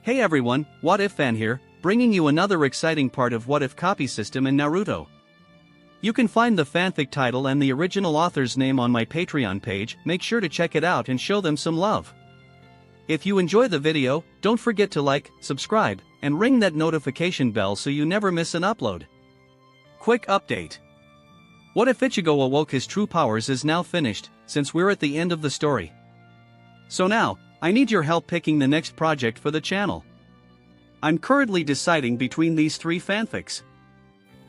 Hey everyone, What If Fan here, bringing you another exciting part of What If copy system in Naruto. You can find the fanfic title and the original author's name on my Patreon page. Make sure to check it out and show them some love. If you enjoy the video, don't forget to like, subscribe, and ring that notification bell so you never miss an upload. Quick update. What If Ichigo Awoke his true powers is now finished, since we're at the end of the story. So now, I need your help picking the next project for the channel. I'm currently deciding between these three fanfics.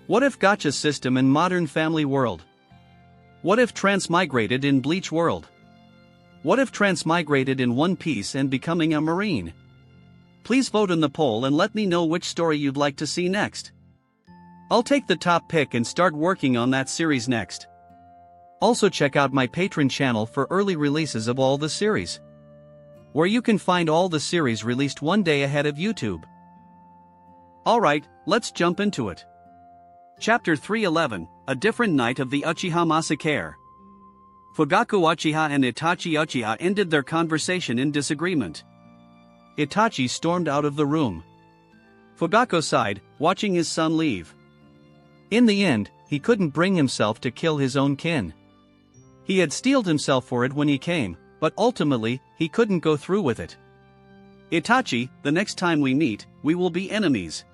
What if Gacha system in Modern Family World? What if Transmigrated in Bleach World? What if Transmigrated in One Piece and becoming a Marine? Please vote in the poll and let me know which story you'd like to see next. I'll take the top pick and start working on that series next. Also check out my Patreon channel for early releases of all the series, where you can find all the series released one day ahead of YouTube. Alright, let's jump into it. Chapter 311, A Different Night of the Uchiha Massacre. Fugaku Uchiha and Itachi Uchiha ended their conversation in disagreement. Itachi stormed out of the room. Fugaku sighed, watching his son leave. In the end, he couldn't bring himself to kill his own kin. He had steeled himself for it when he came, but ultimately, he couldn't go through with it. Itachi, the next time we meet, we will be enemies.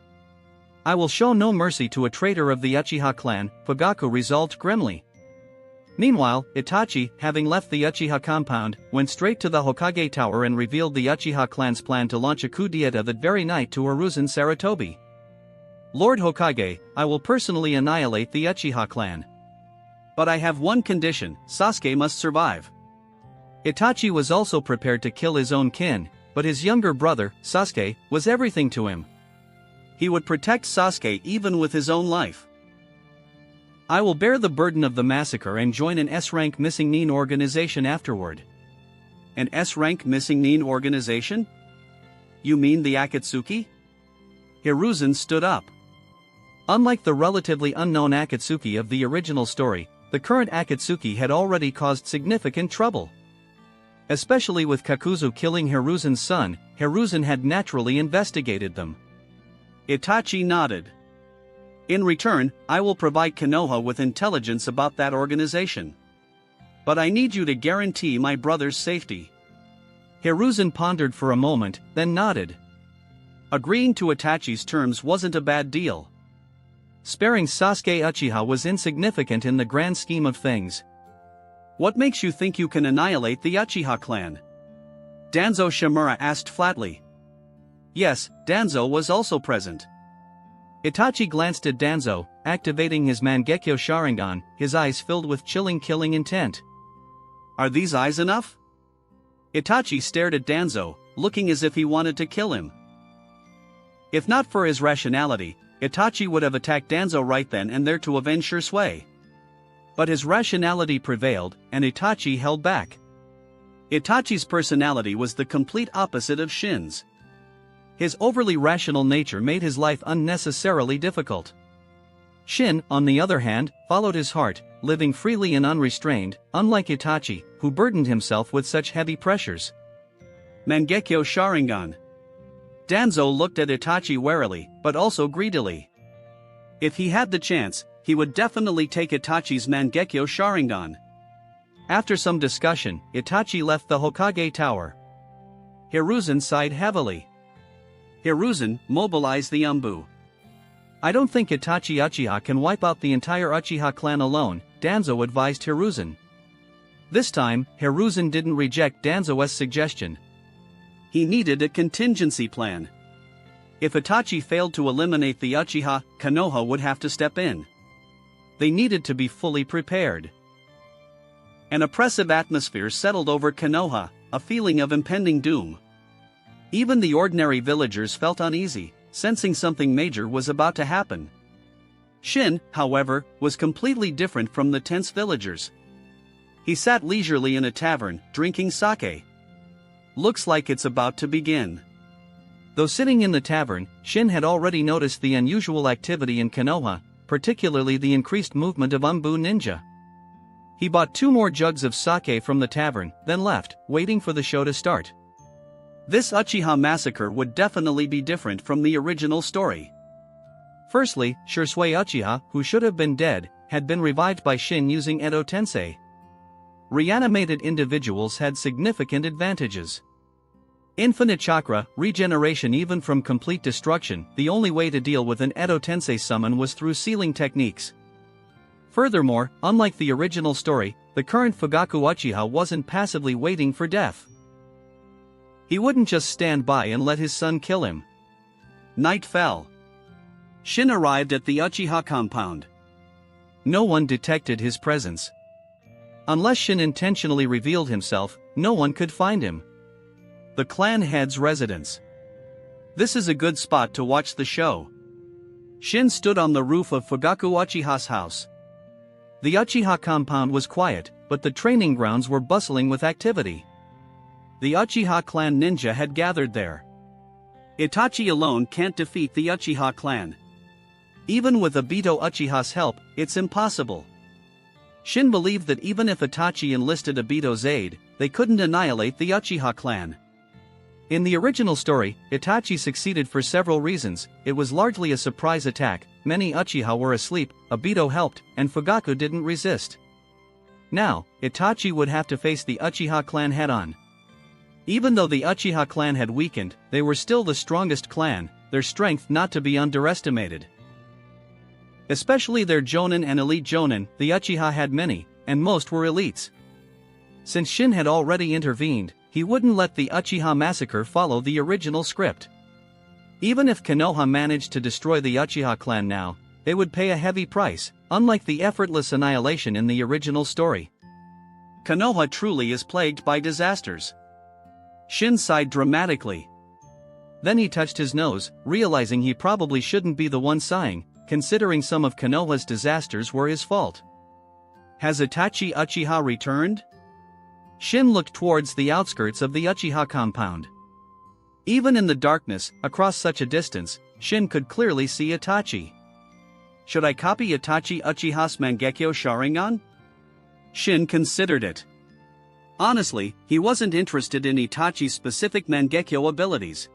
I will show no mercy to a traitor of the Uchiha clan, Fugaku resolved grimly. Meanwhile, Itachi, having left the Uchiha compound, went straight to the Hokage Tower and revealed the Uchiha clan's plan to launch a coup d'etat that very night to Hiruzen Sarutobi. Lord Hokage, I will personally annihilate the Uchiha clan. But I have one condition: Sasuke must survive. Itachi was also prepared to kill his own kin, but his younger brother, Sasuke, was everything to him. He would protect Sasuke even with his own life. I will bear the burden of the massacre and join an S-rank missing nin organization afterward. An S-rank missing nin organization? You mean the Akatsuki? Hiruzen stood up. Unlike the relatively unknown Akatsuki of the original story, the current Akatsuki had already caused significant trouble. Especially with Kakuzu killing Hiruzen's son, Hiruzen had naturally investigated them. Itachi nodded. In return, I will provide Konoha with intelligence about that organization. But I need you to guarantee my brother's safety. Hiruzen pondered for a moment, then nodded. Agreeing to Itachi's terms wasn't a bad deal. Sparing Sasuke Uchiha was insignificant in the grand scheme of things. What makes you think you can annihilate the Uchiha clan? Danzo Shimura asked flatly. Yes, Danzo was also present. Itachi glanced at Danzo, activating his Mangekyo Sharingan, his eyes filled with chilling killing intent. Are these eyes enough? Itachi stared at Danzo, looking as if he wanted to kill him. If not for his rationality, Itachi would have attacked Danzo right then and there to avenge Shisui. But his rationality prevailed, and Itachi held back. Itachi's personality was the complete opposite of Shin's. His overly rational nature made his life unnecessarily difficult. Shin, on the other hand, followed his heart, living freely and unrestrained, unlike Itachi, who burdened himself with such heavy pressures. Mangekyo Sharingan. Danzo looked at Itachi warily, but also greedily. If he had the chance, he would definitely take Itachi's Mangekyo Sharingan. After some discussion, Itachi left the Hokage Tower. Hiruzen sighed heavily. Hiruzen, mobilize the Umbu. I don't think Itachi Uchiha can wipe out the entire Uchiha clan alone, Danzo advised Hiruzen. This time, Hiruzen didn't reject Danzo's suggestion. He needed a contingency plan. If Itachi failed to eliminate the Uchiha, Konoha would have to step in. They needed to be fully prepared. An oppressive atmosphere settled over Konoha, a feeling of impending doom. Even the ordinary villagers felt uneasy, sensing something major was about to happen. Shin, however, was completely different from the tense villagers. He sat leisurely in a tavern, drinking sake. Looks like it's about to begin. Though sitting in the tavern, Shin had already noticed the unusual activity in Konoha, particularly the increased movement of Umbu ninja. He bought 2 more jugs of sake from the tavern, then left, waiting for the show to start. This Uchiha massacre would definitely be different from the original story. Firstly, Shisui Uchiha, who should have been dead, had been revived by Shin using Edo Tensei. Reanimated individuals had significant advantages. Infinite chakra, regeneration even from complete destruction. The only way to deal with an Edo Tensei summon was through sealing techniques. Furthermore, unlike the original story, the current Fugaku Uchiha wasn't passively waiting for death. He wouldn't just stand by and let his son kill him. Night fell. Shin arrived at the Uchiha compound. No one detected his presence. Unless Shin intentionally revealed himself, no one could find him. The clan head's residence. This is a good spot to watch the show. Shin stood on the roof of Fugaku Uchiha's house. The Uchiha compound was quiet, but the training grounds were bustling with activity. The Uchiha clan ninja had gathered there. Itachi alone can't defeat the Uchiha clan. Even with Obito Uchiha's help, it's impossible. Shin believed that even if Itachi enlisted Obito's aid, they couldn't annihilate the Uchiha clan. In the original story, Itachi succeeded for several reasons. It was largely a surprise attack, many Uchiha were asleep, Obito helped, and Fugaku didn't resist. Now, Itachi would have to face the Uchiha clan head-on. Even though the Uchiha clan had weakened, they were still the strongest clan, their strength not to be underestimated. Especially their Jonin and elite Jonin, the Uchiha had many, and most were elites. Since Shin had already intervened, he wouldn't let the Uchiha massacre follow the original script. Even if Konoha managed to destroy the Uchiha clan now, they would pay a heavy price, unlike the effortless annihilation in the original story. Konoha truly is plagued by disasters. Shin sighed dramatically. Then he touched his nose, realizing he probably shouldn't be the one sighing, considering some of Konoha's disasters were his fault. Has Itachi Uchiha returned? Shin looked towards the outskirts of the Uchiha compound. Even in the darkness, across such a distance, Shin could clearly see Itachi. Should I copy Itachi Uchiha's Mangekyo Sharingan? Shin considered it. Honestly, he wasn't interested in Itachi's specific Mangekyo abilities.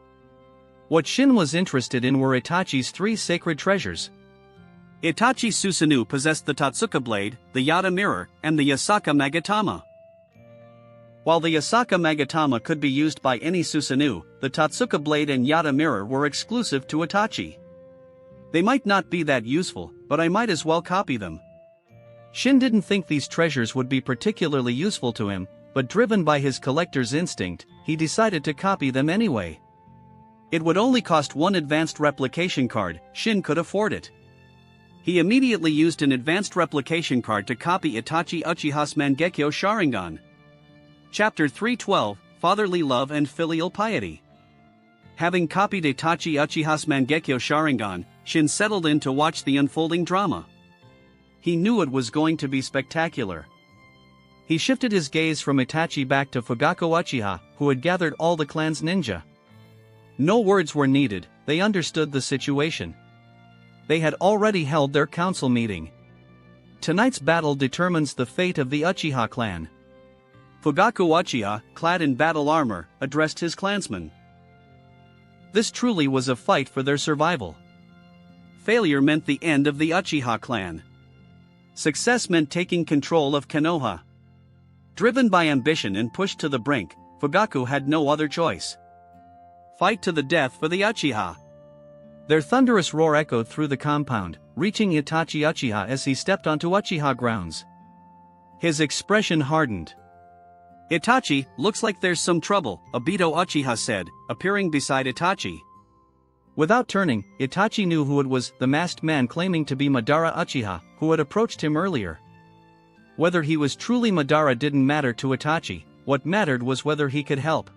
What Shin was interested in were Itachi's three sacred treasures. Itachi Susanoo possessed the Totsuka blade, the Yada mirror, and the Yasaka Magatama. While the Yasaka Magatama could be used by any Susanoo, the Totsuka blade and Yada mirror were exclusive to Itachi. They might not be that useful, but I might as well copy them. Shin didn't think these treasures would be particularly useful to him, but driven by his collector's instinct, he decided to copy them anyway. It would only cost one advanced replication card. Shin could afford it. He immediately used an advanced replication card to copy Itachi Uchiha's Mangekyo Sharingan. Chapter 312, Fatherly Love and Filial Piety. Having copied Itachi Uchiha's Mangekyo Sharingan, Shin settled in to watch the unfolding drama. He knew it was going to be spectacular. He shifted his gaze from Itachi back to Fugaku Uchiha, who had gathered all the clan's ninja. No words were needed, they understood the situation. They had already held their council meeting. Tonight's battle determines the fate of the Uchiha clan. Fugaku Uchiha, clad in battle armor, addressed his clansmen. This truly was a fight for their survival. Failure meant the end of the Uchiha clan. Success meant taking control of Konoha. Driven by ambition and pushed to the brink, Fugaku had no other choice. Fight to the death for the Uchiha. Their thunderous roar echoed through the compound, reaching Itachi Uchiha as he stepped onto Uchiha grounds. His expression hardened. Itachi, looks like there's some trouble, Obito Uchiha said, appearing beside Itachi. Without turning, Itachi knew who it was, the masked man claiming to be Madara Uchiha, who had approached him earlier. Whether he was truly Madara didn't matter to Itachi, what mattered was whether he could help.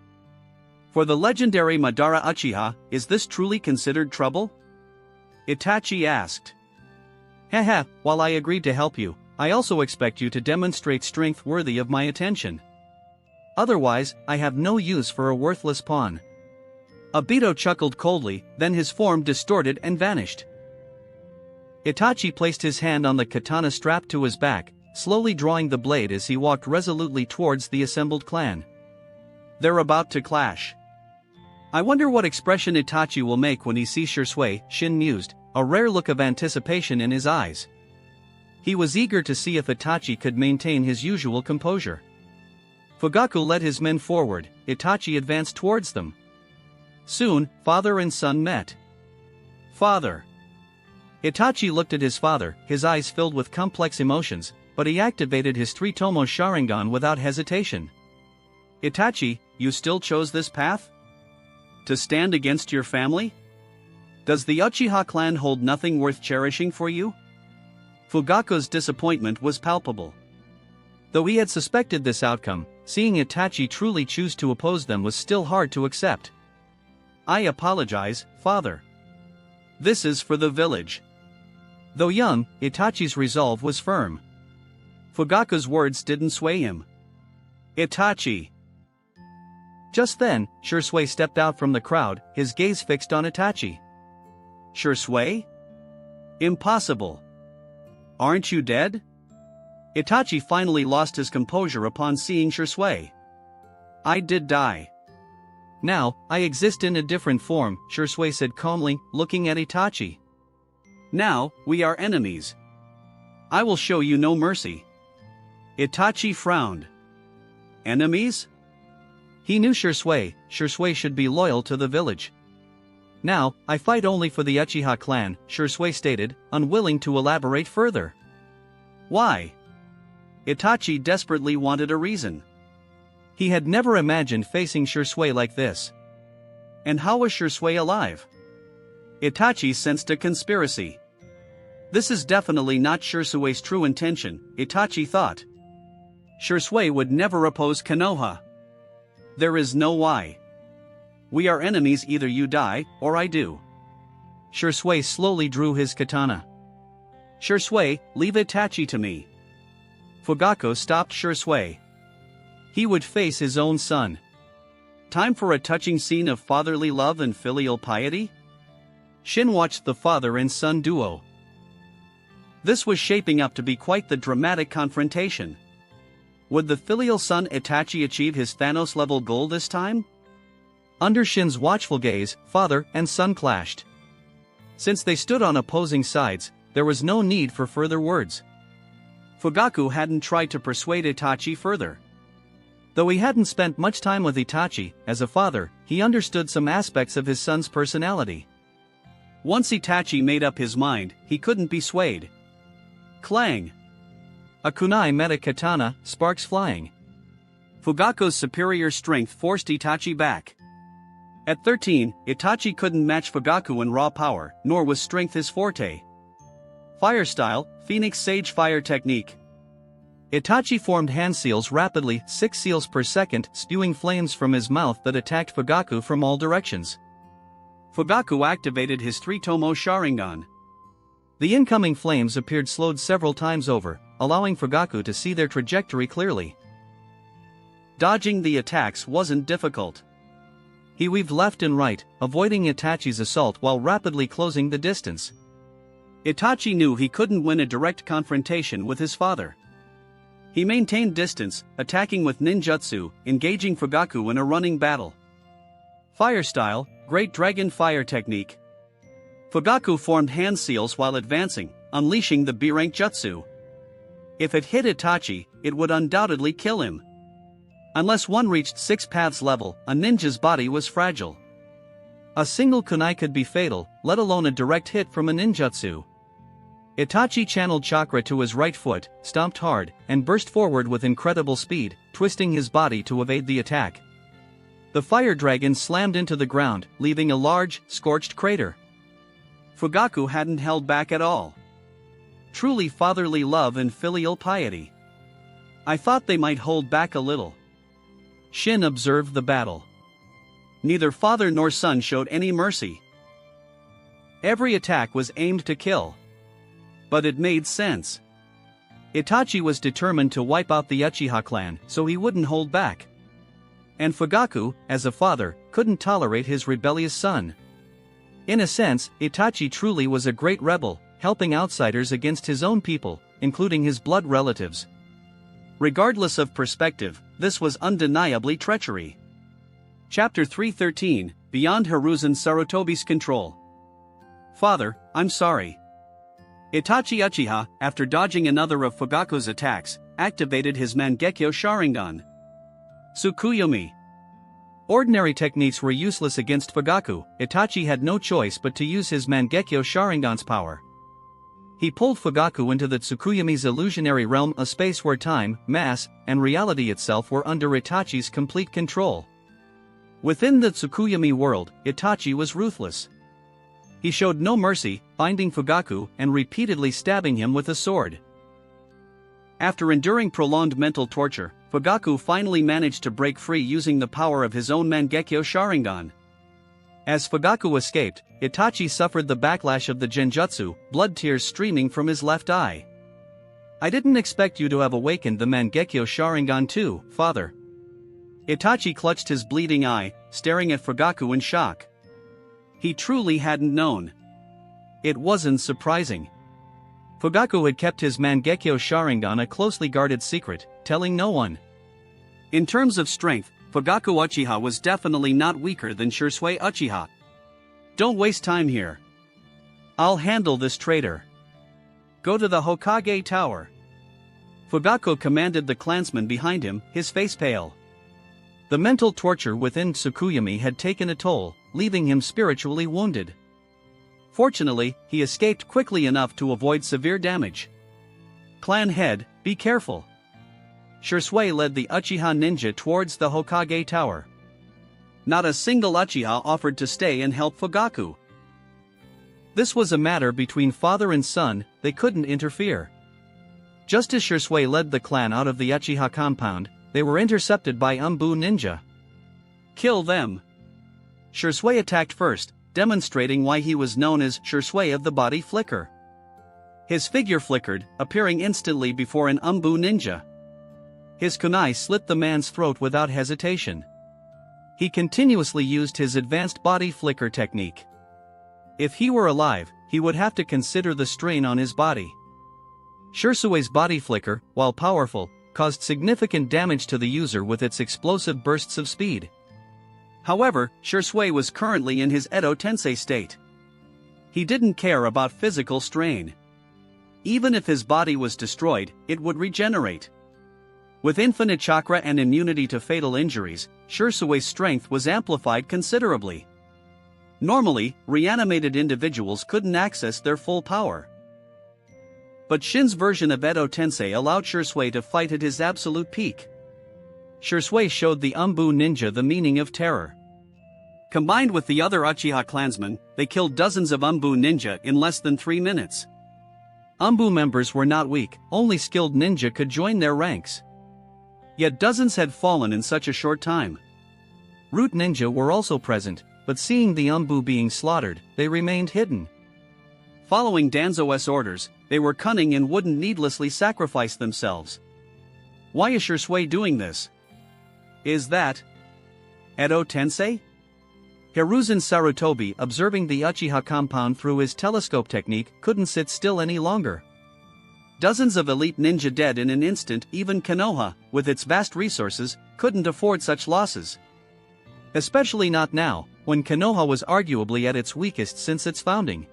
For the legendary Madara Uchiha, is this truly considered trouble? Itachi asked. Haha, while I agreed to help you, I also expect you to demonstrate strength worthy of my attention. Otherwise, I have no use for a worthless pawn. Obito chuckled coldly, then his form distorted and vanished. Itachi placed his hand on the katana strapped to his back, slowly drawing the blade as he walked resolutely towards the assembled clan. They're about to clash. I wonder what expression Itachi will make when he sees Shisui, Shin mused, a rare look of anticipation in his eyes. He was eager to see if Itachi could maintain his usual composure. Fugaku led his men forward, Itachi advanced towards them. Soon, father and son met. Father. Itachi looked at his father, his eyes filled with complex emotions, but he activated his three-tomo Sharingan without hesitation. Itachi, you still chose this path? To stand against your family? Does the Uchiha clan hold nothing worth cherishing for you? Fugaku's disappointment was palpable. Though he had suspected this outcome, seeing Itachi truly choose to oppose them was still hard to accept. I apologize, father. This is for the village. Though young, Itachi's resolve was firm. Fugaku's words didn't sway him. Itachi. Just then, Shisui stepped out from the crowd, his gaze fixed on Itachi. Shisui? Impossible. Aren't you dead? Itachi finally lost his composure upon seeing Shisui. I did die. Now, I exist in a different form, Shisui said calmly, looking at Itachi. Now, we are enemies. I will show you no mercy. Itachi frowned. Enemies? He knew Shisui should be loyal to the village. Now, I fight only for the Uchiha clan, Shisui stated, unwilling to elaborate further. Why? Itachi desperately wanted a reason. He had never imagined facing Shisui like this. And how was Shisui alive? Itachi sensed a conspiracy. This is definitely not Shisui's true intention, Itachi thought. Shisui would never oppose Konoha. There is no why. We are enemies, either you die, or I do. Shisui slowly drew his katana. Shisui, leave Itachi to me. Fugaku stopped Shisui. He would face his own son. Time for a touching scene of fatherly love and filial piety? Shin watched the father and son duo. This was shaping up to be quite the dramatic confrontation. Would the filial son Itachi achieve his Thanos-level goal this time? Under Shin's watchful gaze, father and son clashed. Since they stood on opposing sides, there was no need for further words. Fugaku hadn't tried to persuade Itachi further. Though he hadn't spent much time with Itachi, as a father, he understood some aspects of his son's personality. Once Itachi made up his mind, he couldn't be swayed. Clang! A kunai met a katana, sparks flying. Fugaku's superior strength forced Itachi back. At 13, Itachi couldn't match Fugaku in raw power, nor was strength his forte. Fire style, Phoenix Sage Fire Technique. Itachi formed hand seals rapidly, 6 seals per second, spewing flames from his mouth that attacked Fugaku from all directions. Fugaku activated his three-tomo Sharingan. The incoming flames appeared slowed several times over, allowing Fugaku to see their trajectory clearly. Dodging the attacks wasn't difficult. He weaved left and right, avoiding Itachi's assault while rapidly closing the distance. Itachi knew he couldn't win a direct confrontation with his father. He maintained distance, attacking with ninjutsu, engaging Fugaku in a running battle. Fire style, Great Dragon Fire Technique. Fugaku formed hand seals while advancing, unleashing the B-rank jutsu. If it hit Itachi, it would undoubtedly kill him. Unless one reached 6 paths level, a ninja's body was fragile. A single kunai could be fatal, let alone a direct hit from a ninjutsu. Itachi channeled chakra to his right foot, stomped hard, and burst forward with incredible speed, twisting his body to evade the attack. The fire dragon slammed into the ground, leaving a large, scorched crater. Fugaku hadn't held back at all. Truly fatherly love and filial piety. I thought they might hold back a little. Shin observed the battle. Neither father nor son showed any mercy. Every attack was aimed to kill. But it made sense. Itachi was determined to wipe out the Uchiha clan, so he wouldn't hold back. And Fugaku, as a father, couldn't tolerate his rebellious son. In a sense, Itachi truly was a great rebel, helping outsiders against his own people, including his blood relatives. Regardless of perspective, this was undeniably treachery. Chapter 313, beyond Hiruzen Sarutobi's control. "Father, I'm sorry." Itachi Uchiha, after dodging another of Fugaku's attacks, activated his Mangekyo Sharingan. Tsukuyomi. Ordinary techniques were useless against Fugaku. Itachi had no choice but to use his Mangekyo Sharingan's power. He pulled Fugaku into the Tsukuyomi's illusionary realm, a space where time, mass, and reality itself were under Itachi's complete control. Within the Tsukuyomi world, Itachi was ruthless. He showed no mercy, binding Fugaku and repeatedly stabbing him with a sword. After enduring prolonged mental torture, Fugaku finally managed to break free using the power of his own Mangekyo Sharingan. As Fugaku escaped, Itachi suffered the backlash of the Genjutsu, blood tears streaming from his left eye. "I didn't expect you to have awakened the Mangekyo Sharingan too, father." Itachi clutched his bleeding eye, staring at Fugaku in shock. He truly hadn't known. It wasn't surprising. Fugaku had kept his Mangekyo Sharingan a closely guarded secret, telling no one. In terms of strength, Fugaku Uchiha was definitely not weaker than Shisui Uchiha. "Don't waste time here. I'll handle this traitor. Go to the Hokage Tower." Fugaku commanded the clansmen behind him, his face pale. The mental torture within Tsukuyomi had taken a toll, leaving him spiritually wounded. Fortunately, he escaped quickly enough to avoid severe damage. "Clan head, be careful." Shisui led the Uchiha ninja towards the Hokage Tower. Not a single Uchiha offered to stay and help Fugaku. This was a matter between father and son, they couldn't interfere. Just as Shisui led the clan out of the Uchiha compound, they were intercepted by Umbu ninja. "Kill them." Shisui attacked first, demonstrating why he was known as Shisui of the Body Flicker. His figure flickered, appearing instantly before an Umbu ninja. His kunai slit the man's throat without hesitation. He continuously used his advanced body flicker technique. If he were alive, he would have to consider the strain on his body. Shisui's body flicker, while powerful, caused significant damage to the user with its explosive bursts of speed. However, Shisui was currently in his Edo Tensei state. He didn't care about physical strain. Even if his body was destroyed, it would regenerate. With infinite chakra and immunity to fatal injuries, Shisui's strength was amplified considerably. Normally, reanimated individuals couldn't access their full power. But Shin's version of Edo Tensei allowed Shisui to fight at his absolute peak. Shisui showed the Umbu ninja the meaning of terror. Combined with the other Uchiha clansmen, they killed dozens of Umbu ninja in less than 3 minutes. Umbu members were not weak, only skilled ninja could join their ranks. Yet dozens had fallen in such a short time. Root ninja were also present, but seeing the Umbu being slaughtered, they remained hidden. Following Danzo's orders, they were cunning and wouldn't needlessly sacrifice themselves. Why is Shisui doing this? Is that Edo Tensei? Hiruzen Sarutobi, observing the Uchiha compound through his telescope technique, couldn't sit still any longer. Dozens of elite ninja dead in an instant, even Konoha, with its vast resources, couldn't afford such losses. Especially not now, when Konoha was arguably at its weakest since its founding.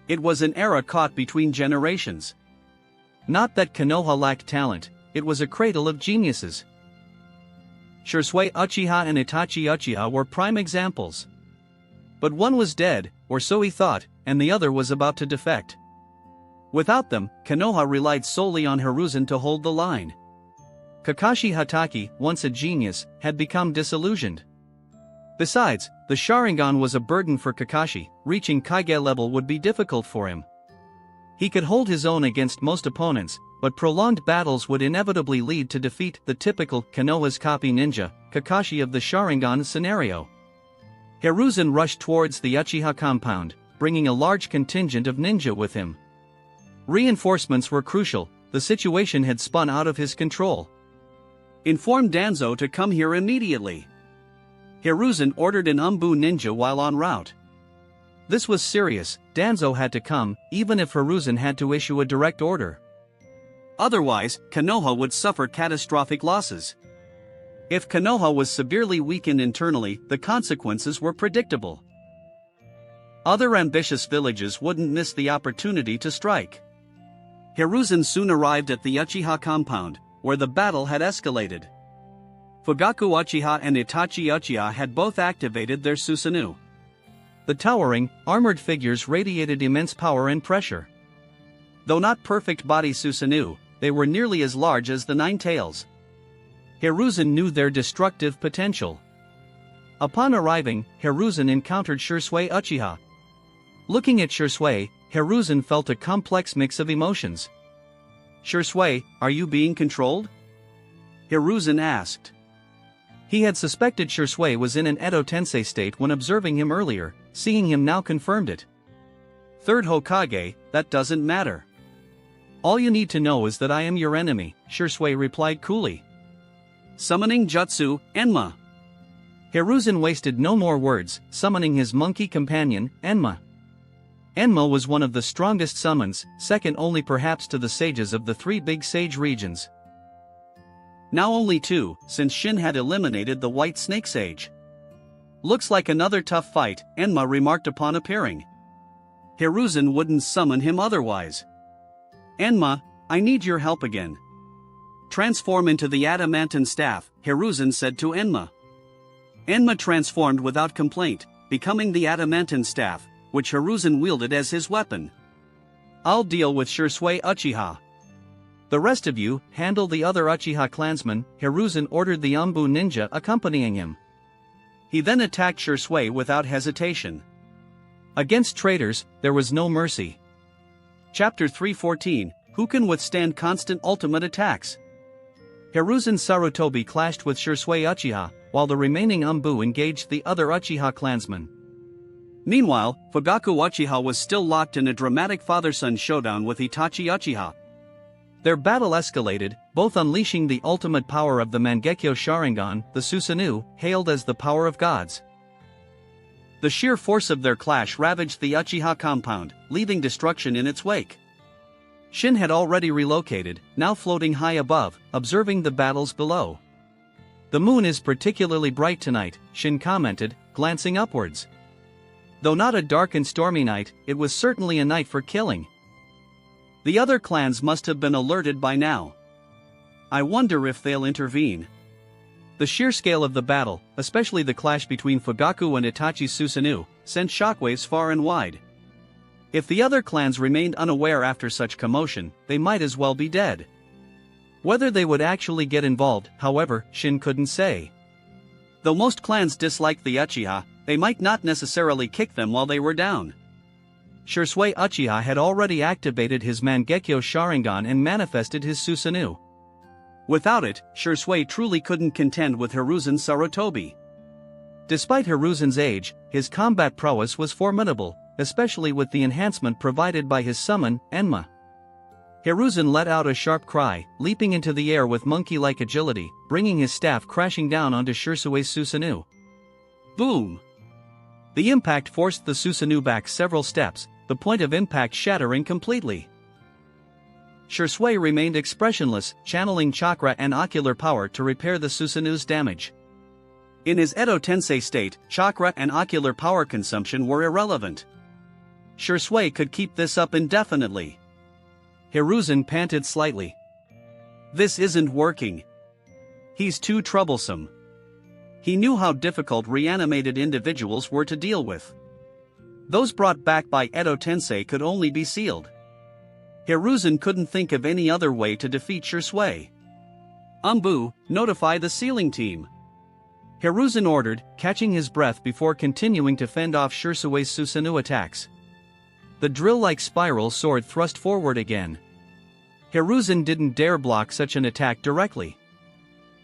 It was an era caught between generations. Not that Konoha lacked talent, it was a cradle of geniuses. Shisui Uchiha and Itachi Uchiha were prime examples. But one was dead, or so he thought, and the other was about to defect. Without them, Konoha relied solely on Hiruzen to hold the line. Kakashi Hatake, once a genius, had become disillusioned. Besides, the Sharingan was a burden for Kakashi, reaching Kage level would be difficult for him. He could hold his own against most opponents, but prolonged battles would inevitably lead to defeat, the typical Konoha's copy ninja, Kakashi of the Sharingan scenario. Hiruzen rushed towards the Uchiha compound, bringing a large contingent of ninja with him. Reinforcements were crucial, the situation had spun out of his control. Inform Danzo to come here immediately. Hiruzen ordered an Umbu ninja while en route. This was serious, Danzo had to come, even if Hiruzen had to issue a direct order. Otherwise, Konoha would suffer catastrophic losses. If Konoha was severely weakened internally, the consequences were predictable. Other ambitious villages wouldn't miss the opportunity to strike. Hiruzen soon arrived at the Uchiha compound, where the battle had escalated. Fugaku Uchiha and Itachi Uchiha had both activated their Susanoo. The towering, armored figures radiated immense power and pressure. Though not perfect body Susanoo, they were nearly as large as the Nine Tails. Hiruzen knew their destructive potential. Upon arriving, Hiruzen encountered Shisui Uchiha. Looking at Shisui, Hiruzen felt a complex mix of emotions. "Shisui, are you being controlled?" Hiruzen asked. He had suspected Shisui was in an Edo Tensei state when observing him earlier, seeing him now confirmed it. "Third Hokage, that doesn't matter. All you need to know is that I am your enemy," Shisui replied coolly. Summoning Jutsu, Enma. Hiruzen wasted no more words, summoning his monkey companion, Enma. Enma was one of the strongest summons, second only perhaps to the sages of the three big sage regions. Now only two, since Shin had eliminated the White Snake Sage. "Looks like another tough fight," Enma remarked upon appearing. Hiruzen wouldn't summon him otherwise. "Enma, I need your help again. Transform into the adamantine staff," Hiruzen said to Enma. Enma transformed without complaint, becoming the adamantine staff, which Hiruzen wielded as his weapon. "I'll deal with Shisui Uchiha. The rest of you, handle the other Uchiha clansmen," Hiruzen ordered the Umbu ninja accompanying him. He then attacked Shisui without hesitation. Against traitors, there was no mercy. Chapter 314, Who Can Withstand Constant Ultimate Attacks? Hiruzen Sarutobi clashed with Shisui Uchiha, while the remaining Umbu engaged the other Uchiha clansmen. Meanwhile, Fugaku Uchiha was still locked in a dramatic father-son showdown with Itachi Uchiha. Their battle escalated, both unleashing the ultimate power of the Mangekyo Sharingan, the Susanoo, hailed as the power of gods. The sheer force of their clash ravaged the Uchiha compound, leaving destruction in its wake. Shin had already relocated, now floating high above, observing the battles below. "The moon is particularly bright tonight," Shin commented, glancing upwards. Though not a dark and stormy night, it was certainly a night for killing. The other clans must have been alerted by now. I wonder if they'll intervene. The sheer scale of the battle, especially the clash between Fugaku and Itachi's Susanoo, sent shockwaves far and wide. If the other clans remained unaware after such commotion, they might as well be dead. Whether they would actually get involved, however, Shin couldn't say. Though most clans disliked the Uchiha, they might not necessarily kick them while they were down. Shisui Uchiha had already activated his Mangekyo Sharingan and manifested his Susanoo. Without it, Shisui truly couldn't contend with Hiruzen Sarutobi. Despite Hiruzen's age, his combat prowess was formidable, especially with the enhancement provided by his summon, Enma. Hiruzen let out a sharp cry, leaping into the air with monkey-like agility, bringing his staff crashing down onto Shisui's Susanoo. Boom! The impact forced the Susanoo back several steps, the point of impact shattering completely. Shisui remained expressionless, channeling chakra and ocular power to repair the Susanoo's damage. In his Edo Tensei state, chakra and ocular power consumption were irrelevant. Shisui could keep this up indefinitely. Hiruzen panted slightly. "This isn't working. He's too troublesome." He knew how difficult reanimated individuals were to deal with. Those brought back by Edo Tensei could only be sealed. Hiruzen couldn't think of any other way to defeat Shisui. "Umbu, notify the sealing team," Hiruzen ordered, catching his breath before continuing to fend off Shisui's Susanoo attacks. The drill-like spiral sword thrust forward again. Hiruzen didn't dare block such an attack directly.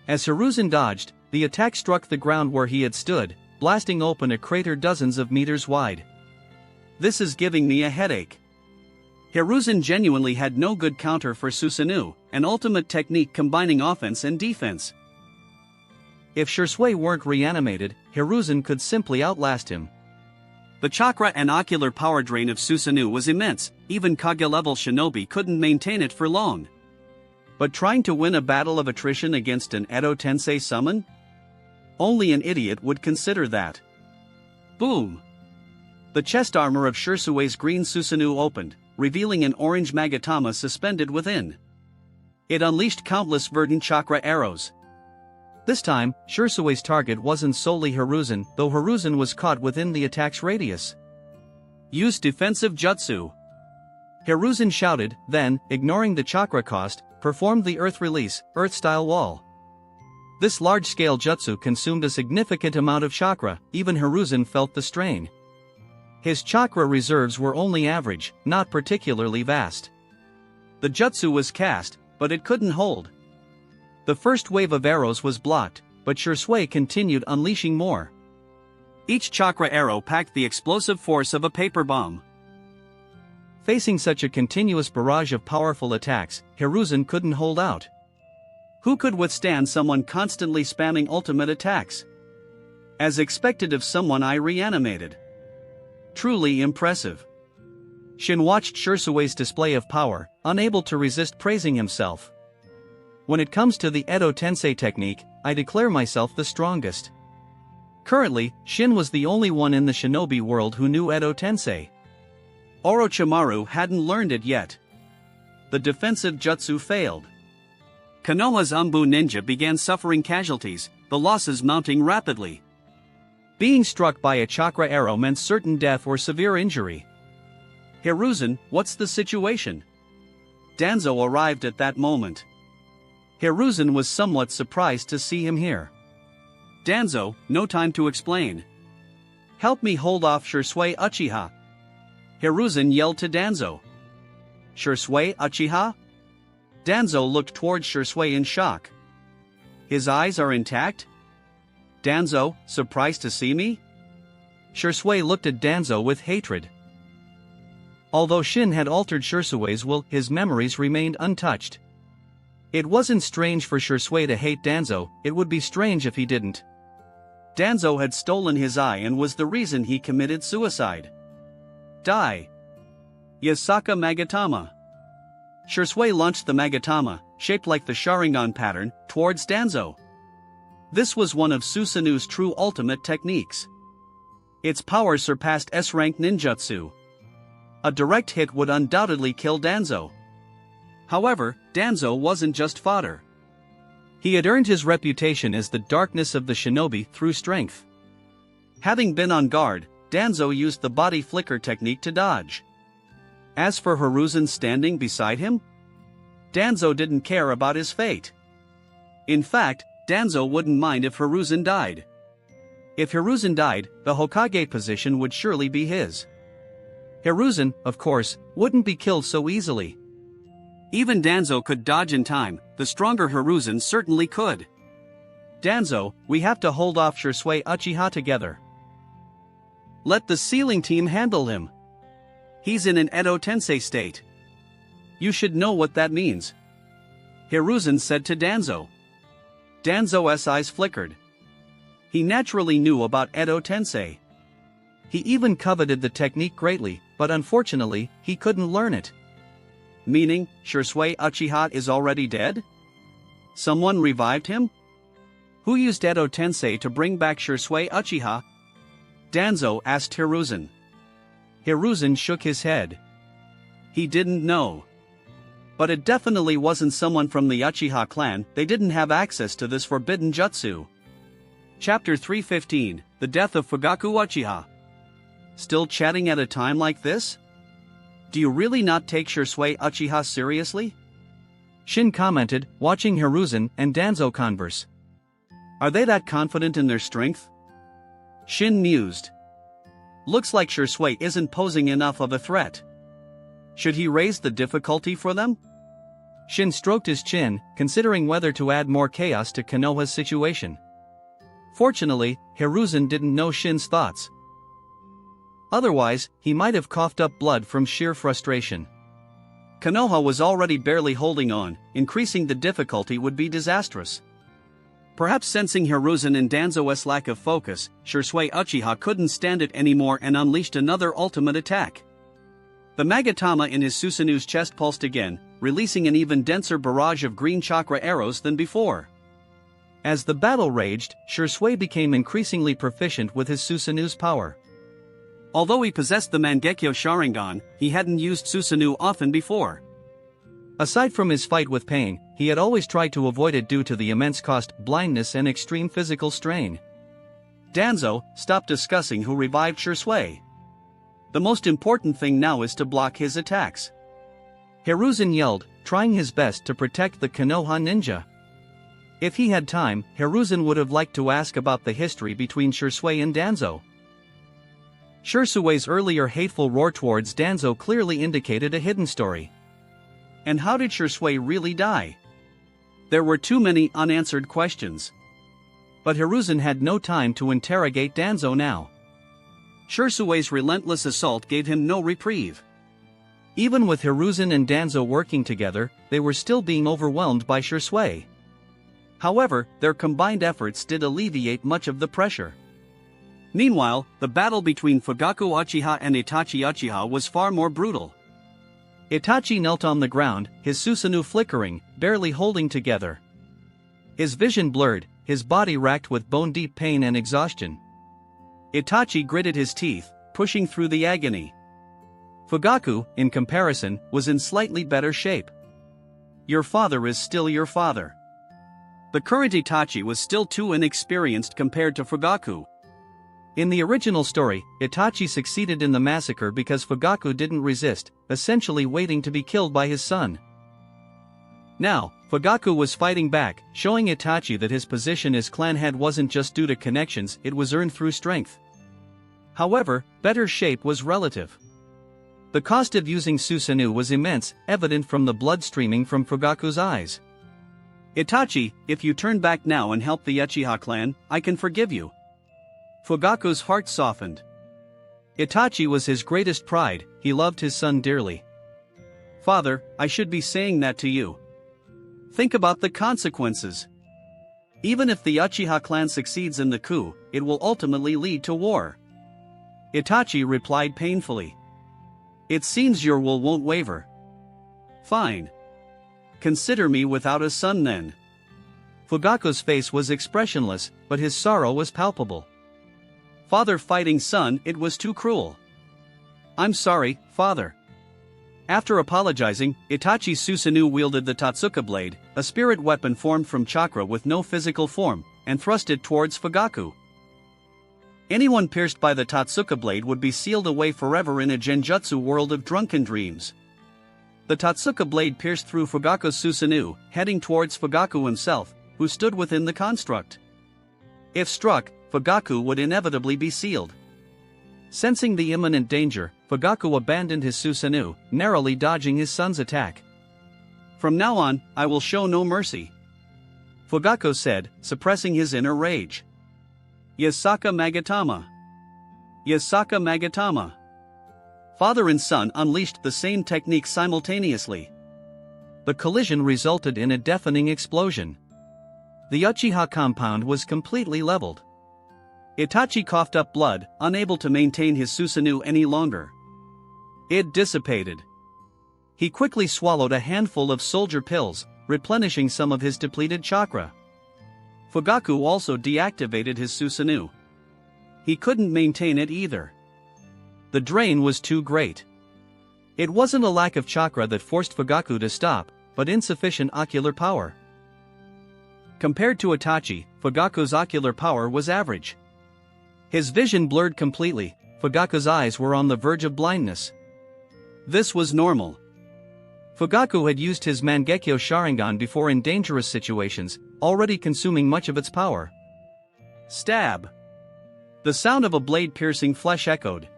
As Hiruzen dodged, the attack struck the ground where he had stood, blasting open a crater dozens of meters wide. "This is giving me a headache." Hiruzen genuinely had no good counter for Susanoo, an ultimate technique combining offense and defense. If Shisui weren't reanimated, Hiruzen could simply outlast him. The chakra and ocular power drain of Susanoo was immense, even Kage-level shinobi couldn't maintain it for long. But trying to win a battle of attrition against an Edo Tensei summon? Only an idiot would consider that. Boom! The chest armor of Shirsui's green Susanoo opened, revealing an orange Magatama suspended within. It unleashed countless verdant chakra arrows. This time, Shirsui's target wasn't solely Hiruzen, though Hiruzen was caught within the attack's radius. Use defensive jutsu. Hiruzen shouted, then, ignoring the chakra cost, performed the earth release, earth-style wall. This large-scale jutsu consumed a significant amount of chakra, even Hiruzen felt the strain. His chakra reserves were only average, not particularly vast. The jutsu was cast, but it couldn't hold. The first wave of arrows was blocked, but Shisui continued unleashing more. Each chakra arrow packed the explosive force of a paper bomb. Facing such a continuous barrage of powerful attacks, Hiruzen couldn't hold out. Who could withstand someone constantly spamming ultimate attacks? As expected of someone I reanimated. Truly impressive. Shin watched Shirsui's display of power, unable to resist praising himself. When it comes to the Edo Tensei technique, I declare myself the strongest. Currently, Shin was the only one in the shinobi world who knew Edo Tensei. Orochimaru hadn't learned it yet. The defensive jutsu failed. Konoha's Umbu ninja began suffering casualties, the losses mounting rapidly. Being struck by a chakra arrow meant certain death or severe injury. Hiruzen, what's the situation? Danzo arrived at that moment. Hiruzen was somewhat surprised to see him here. Danzo, no time to explain. Help me hold off Shisui Uchiha. Hiruzen yelled to Danzo. Shisui Uchiha? Danzo looked towards Shisui in shock. His eyes are intact? Danzo, surprised to see me? Shisui looked at Danzo with hatred. Although Shin had altered Shirsui's will, his memories remained untouched. It wasn't strange for Shisui to hate Danzo, it would be strange if he didn't. Danzo had stolen his eye and was the reason he committed suicide. Die. Yasaka Magatama. Shisui launched the Magatama, shaped like the Sharingan pattern, towards Danzo. This was one of Susanoo's true ultimate techniques. Its power surpassed S-rank ninjutsu. A direct hit would undoubtedly kill Danzo. However, Danzo wasn't just fodder. He had earned his reputation as the darkness of the shinobi through strength. Having been on guard, Danzo used the body flicker technique to dodge. As for Hiruzen standing beside him, Danzo didn't care about his fate. In fact, Danzo wouldn't mind if Hiruzen died. If Hiruzen died, the Hokage position would surely be his. Hiruzen, of course, wouldn't be killed so easily. Even Danzo could dodge in time, the stronger Hiruzen certainly could. Danzo, we have to hold off Shisui Uchiha together. Let the sealing team handle him. He's in an Edo Tensei state. You should know what that means. Hiruzen said to Danzo. Danzo's eyes flickered. He naturally knew about Edo Tensei. He even coveted the technique greatly, but unfortunately, he couldn't learn it. Meaning, Shisui Uchiha is already dead? Someone revived him? Who used Edo Tensei to bring back Shisui Uchiha? Danzo asked Hiruzen. Hiruzen shook his head. He didn't know. But it definitely wasn't someone from the Uchiha clan, they didn't have access to this forbidden jutsu. Chapter 315, The Death of Fugaku Uchiha. Still chatting at a time like this? Do you really not take Shisui Uchiha seriously? Shin commented, watching Hiruzen and Danzo converse. Are they that confident in their strength? Shin mused. Looks like Shisui isn't posing enough of a threat. Should he raise the difficulty for them? Shin stroked his chin, considering whether to add more chaos to Konoha's situation. Fortunately, Hiruzen didn't know Shin's thoughts. Otherwise, he might have coughed up blood from sheer frustration. Konoha was already barely holding on, increasing the difficulty would be disastrous. Perhaps sensing Hiruzen and Danzo's lack of focus, Shisui Uchiha couldn't stand it anymore and unleashed another ultimate attack. The Magatama in his Susanoo's chest pulsed again, releasing an even denser barrage of green chakra arrows than before. As the battle raged, Shisui became increasingly proficient with his Susanu's power. Although he possessed the Mangekyo Sharingan, he hadn't used Susanoo often before. Aside from his fight with pain, he had always tried to avoid it due to the immense cost, blindness and extreme physical strain. Danzo, stop discussing who revived Shisui. The most important thing now is to block his attacks. Hiruzen yelled, trying his best to protect the Konoha ninja. If he had time, Hiruzen would have liked to ask about the history between Shisui and Danzo. Shisui's earlier hateful roar towards Danzo clearly indicated a hidden story. And how did Shisui really die? There were too many unanswered questions. But Hiruzen had no time to interrogate Danzo now. Shisui's relentless assault gave him no reprieve. Even with Hiruzen and Danzo working together, they were still being overwhelmed by Shisui. However, their combined efforts did alleviate much of the pressure. Meanwhile, the battle between Fugaku Uchiha and Itachi Uchiha was far more brutal. Itachi knelt on the ground, his Susanoo flickering, barely holding together. His vision blurred, his body racked with bone-deep pain and exhaustion. Itachi gritted his teeth, pushing through the agony. Fugaku, in comparison, was in slightly better shape. Your father is still your father. The current Itachi was still too inexperienced compared to Fugaku. In the original story, Itachi succeeded in the massacre because Fugaku didn't resist, essentially waiting to be killed by his son. Now, Fugaku was fighting back, showing Itachi that his position as clan head wasn't just due to connections, it was earned through strength. However, better shape was relative. The cost of using Susanoo was immense, evident from the blood streaming from Fugaku's eyes. Itachi, if you turn back now and help the Uchiha clan, I can forgive you. Fugaku's heart softened. Itachi was his greatest pride, he loved his son dearly. Father, I should be saying that to you. Think about the consequences. Even if the Uchiha clan succeeds in the coup, it will ultimately lead to war. Itachi replied painfully. It seems your will won't waver. Fine. Consider me without a son then. Fugaku's face was expressionless, but his sorrow was palpable. Father fighting son, it was too cruel. I'm sorry, father. After apologizing, Itachi Susanoo wielded the Tatsuka blade, a spirit weapon formed from chakra with no physical form, and thrust it towards Fugaku. Anyone pierced by the Tatsuka blade would be sealed away forever in a genjutsu world of drunken dreams. The Tatsuka blade pierced through Fugaku's Susanoo, heading towards Fugaku himself, who stood within the construct. If struck, Fugaku would inevitably be sealed. Sensing the imminent danger, Fugaku abandoned his Susanoo, narrowly dodging his son's attack. From now on, I will show no mercy. Fugaku said, suppressing his inner rage. Yasaka Magatama. Yasaka Magatama. Father and son unleashed the same technique simultaneously. The collision resulted in a deafening explosion. The Uchiha compound was completely leveled. Itachi coughed up blood, unable to maintain his Susanoo any longer. It dissipated. He quickly swallowed a handful of soldier pills, replenishing some of his depleted chakra. Fugaku also deactivated his Susanoo. He couldn't maintain it either. The drain was too great. It wasn't a lack of chakra that forced Fugaku to stop, but insufficient ocular power. Compared to Itachi, Fugaku's ocular power was average. His vision blurred completely, Fugaku's eyes were on the verge of blindness. This was normal. Fugaku had used his Mangekyo Sharingan before in dangerous situations, already consuming much of its power. Stab! The sound of a blade piercing flesh echoed.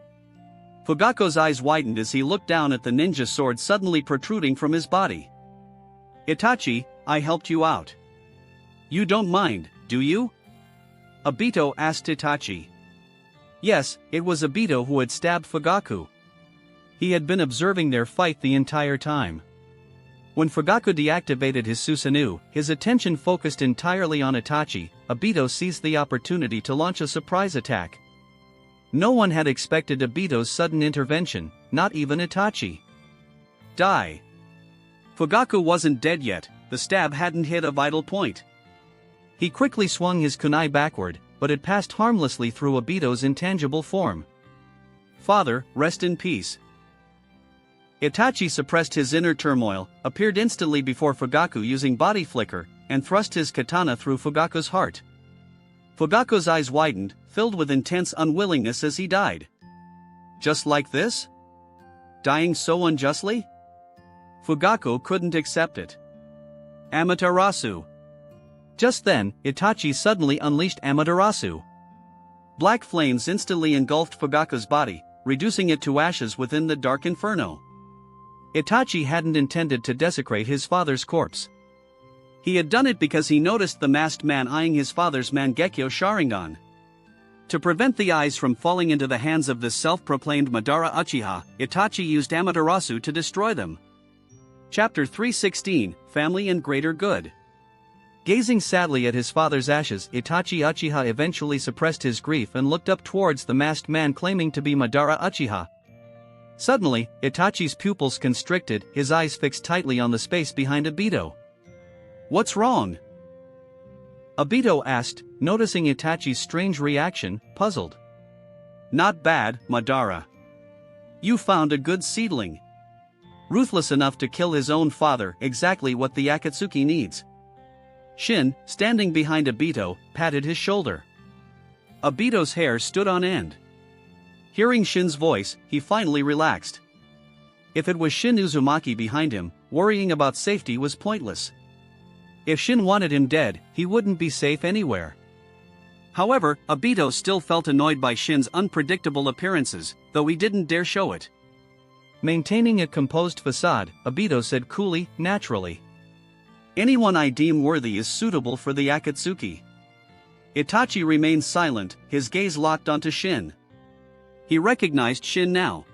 Fugaku's eyes widened as he looked down at the ninja sword suddenly protruding from his body. Itachi, I helped you out. You don't mind, do you? Obito asked Itachi. Yes, it was Obito who had stabbed Fugaku. He had been observing their fight the entire time. When Fugaku deactivated his Susanoo, his attention focused entirely on Itachi. Obito seized the opportunity to launch a surprise attack. No one had expected Obito's sudden intervention, not even Itachi. Die! Fugaku wasn't dead yet, the stab hadn't hit a vital point. He quickly swung his kunai backward, but it passed harmlessly through Obito's intangible form. "Father, rest in peace." Itachi suppressed his inner turmoil, appeared instantly before Fugaku using body flicker, and thrust his katana through Fugaku's heart. Fugaku's eyes widened, filled with intense unwillingness as he died. Just like this? Dying so unjustly? Fugaku couldn't accept it. Amaterasu. Just then, Itachi suddenly unleashed Amaterasu. Black flames instantly engulfed Fugaku's body, reducing it to ashes within the dark inferno. Itachi hadn't intended to desecrate his father's corpse. He had done it because he noticed the masked man eyeing his father's Mangekyo Sharingan. To prevent the eyes from falling into the hands of this self-proclaimed Madara Uchiha, Itachi used Amaterasu to destroy them. Chapter 316, Family and Greater Good. Gazing sadly at his father's ashes, Itachi Uchiha eventually suppressed his grief and looked up towards the masked man claiming to be Madara Uchiha. Suddenly, Itachi's pupils constricted, his eyes fixed tightly on the space behind Obito. "What's wrong?" Obito asked, noticing Itachi's strange reaction, puzzled. "Not bad, Madara. You found a good seedling. Ruthless enough to kill his own father, exactly what the Akatsuki needs." Shin, standing behind Obito, patted his shoulder. Obito's hair stood on end. Hearing Shin's voice, he finally relaxed. If it was Shin Uzumaki behind him, worrying about safety was pointless. If Shin wanted him dead, he wouldn't be safe anywhere. However, Obito still felt annoyed by Shin's unpredictable appearances, though he didn't dare show it. Maintaining a composed facade, Obito said coolly, naturally, "Anyone I deem worthy is suitable for the Akatsuki." Itachi remained silent, his gaze locked onto Shin. He recognized Shin now.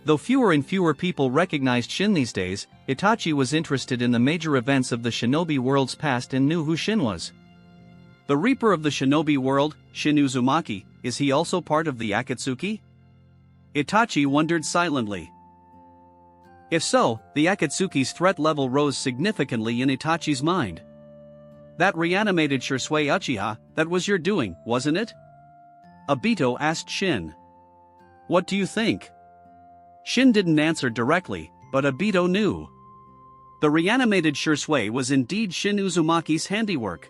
Though fewer and fewer people recognized Shin these days, Itachi was interested in the major events of the shinobi world's past and knew who Shin was. The Reaper of the shinobi world, Shin Uzumaki, is he also part of the Akatsuki? Itachi wondered silently. If so, the Akatsuki's threat level rose significantly in Itachi's mind. "That reanimated Shisui Uchiha, that was your doing, wasn't it?" Obito asked Shin. "What do you think?" Shin didn't answer directly, but Obito knew. The reanimated Shisui was indeed Shin Uzumaki's handiwork.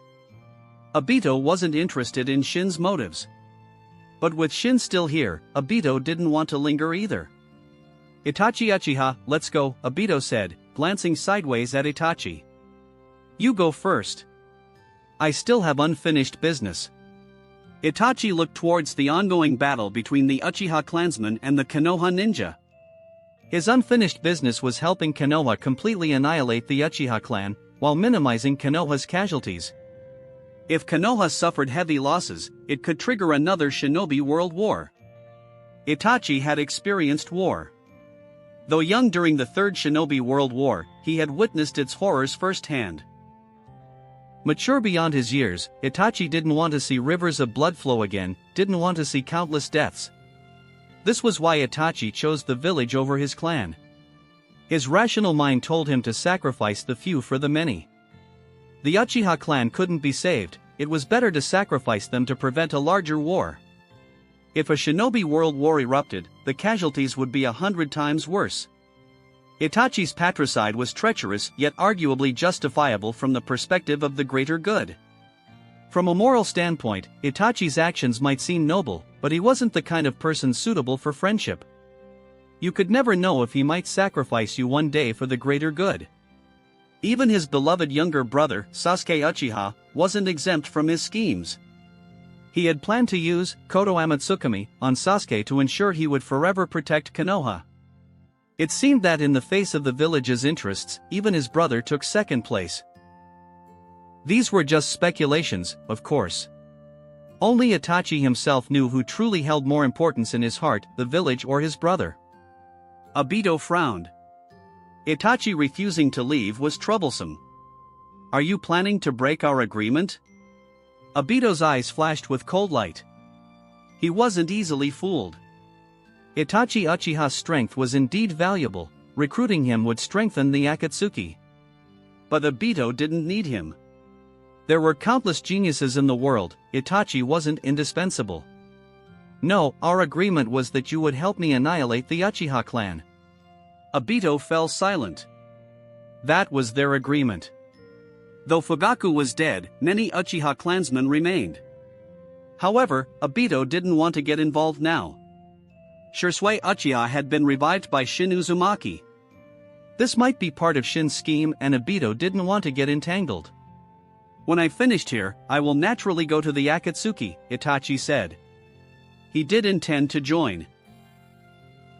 Obito wasn't interested in Shin's motives. But with Shin still here, Obito didn't want to linger either. "Itachi Uchiha, let's go," Obito said, glancing sideways at Itachi. "You go first. I still have unfinished business." Itachi looked towards the ongoing battle between the Uchiha clansmen and the Konoha ninja. His unfinished business was helping Konoha completely annihilate the Uchiha clan, while minimizing Konoha's casualties. If Konoha suffered heavy losses, it could trigger another shinobi world war. Itachi had experienced war. Though young during the Third Shinobi World War, he had witnessed its horrors firsthand. Mature beyond his years, Itachi didn't want to see rivers of blood flow again, didn't want to see countless deaths. This was why Itachi chose the village over his clan. His rational mind told him to sacrifice the few for the many. The Uchiha clan couldn't be saved, it was better to sacrifice them to prevent a larger war. If a shinobi world war erupted, the casualties would be 100 times worse. Itachi's patricide was treacherous yet arguably justifiable from the perspective of the greater good. From a moral standpoint, Itachi's actions might seem noble, but he wasn't the kind of person suitable for friendship. You could never know if he might sacrifice you one day for the greater good. Even his beloved younger brother, Sasuke Uchiha, wasn't exempt from his schemes. He had planned to use Koto Amatsukami on Sasuke to ensure he would forever protect Konoha. It seemed that in the face of the village's interests, even his brother took second place. These were just speculations, of course. Only Itachi himself knew who truly held more importance in his heart, the village or his brother. Obito frowned. Itachi refusing to leave was troublesome. "Are you planning to break our agreement?" Obito's eyes flashed with cold light. He wasn't easily fooled. Itachi Uchiha's strength was indeed valuable, recruiting him would strengthen the Akatsuki. But Obito didn't need him. There were countless geniuses in the world, Itachi wasn't indispensable. No, our agreement was that you would help me annihilate the Uchiha clan. Obito fell silent. That was their agreement. Though Fugaku was dead, many Uchiha clansmen remained. However, Obito didn't want to get involved now. Shisui Uchiha had been revived by Shin Uzumaki. This might be part of Shin's scheme and Obito didn't want to get entangled. When I finished here, I will naturally go to the Akatsuki, Itachi said. He did intend to join.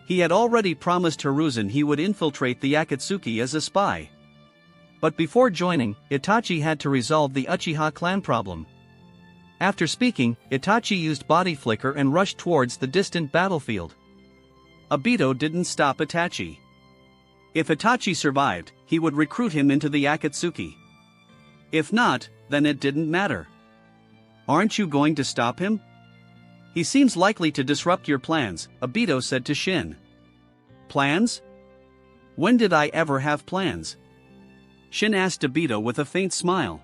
He had already promised Hiruzen he would infiltrate the Akatsuki as a spy. But before joining, Itachi had to resolve the Uchiha clan problem. After speaking, Itachi used body flicker and rushed towards the distant battlefield. Obito didn't stop Itachi. If Itachi survived, he would recruit him into the Akatsuki. If not, then it didn't matter. Aren't you going to stop him? He seems likely to disrupt your plans, Obito said to Shin. Plans? When did I ever have plans? Shin asked Obito with a faint smile.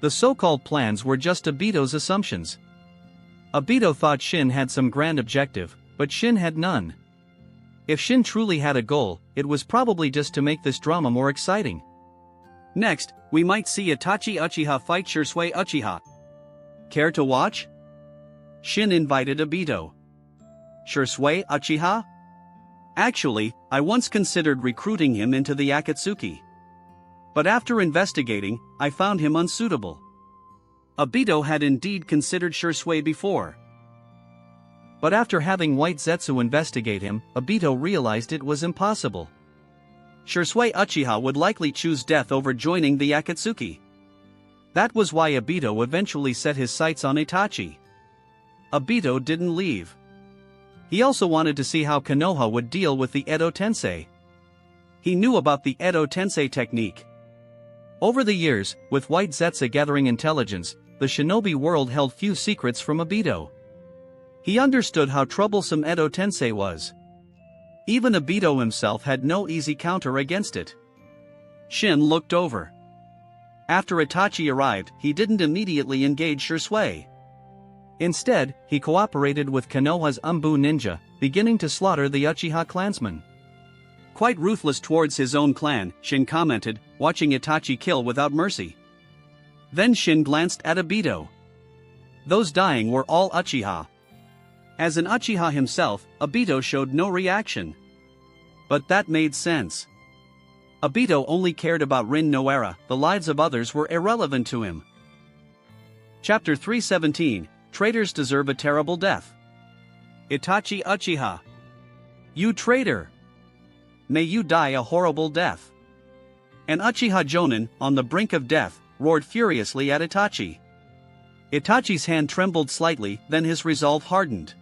The so-called plans were just Obito's assumptions. Obito thought Shin had some grand objective, but Shin had none. If Shin truly had a goal, it was probably just to make this drama more exciting. Next, we might see Itachi Uchiha fight Shisui Uchiha. Care to watch? Shin invited Obito. Shisui Uchiha? Actually, I once considered recruiting him into the Akatsuki. But after investigating, I found him unsuitable. Obito had indeed considered Shisui before. But after having White Zetsu investigate him, Obito realized it was impossible. Shisui Uchiha would likely choose death over joining the Akatsuki. That was why Obito eventually set his sights on Itachi. Obito didn't leave. He also wanted to see how Konoha would deal with the Edo Tensei. He knew about the Edo Tensei technique. Over the years, with White Zetsu gathering intelligence, the shinobi world held few secrets from Obito. He understood how troublesome Edo Tensei was. Even Obito himself had no easy counter against it. Shin looked over. After Itachi arrived, he didn't immediately engage Shisui. Instead, he cooperated with Konoha's Umbu ninja, beginning to slaughter the Uchiha clansmen. Quite ruthless towards his own clan, Shin commented, watching Itachi kill without mercy. Then Shin glanced at Obito. Those dying were all Uchiha. As an Uchiha himself, Obito showed no reaction. But that made sense. Obito only cared about Rin no Era, the lives of others were irrelevant to him. Chapter 317, Traitors Deserve a Terrible Death. Itachi Uchiha. You traitor! May you die a horrible death. An Uchiha Jonin, on the brink of death, roared furiously at Itachi. Itachi's hand trembled slightly, then his resolve hardened.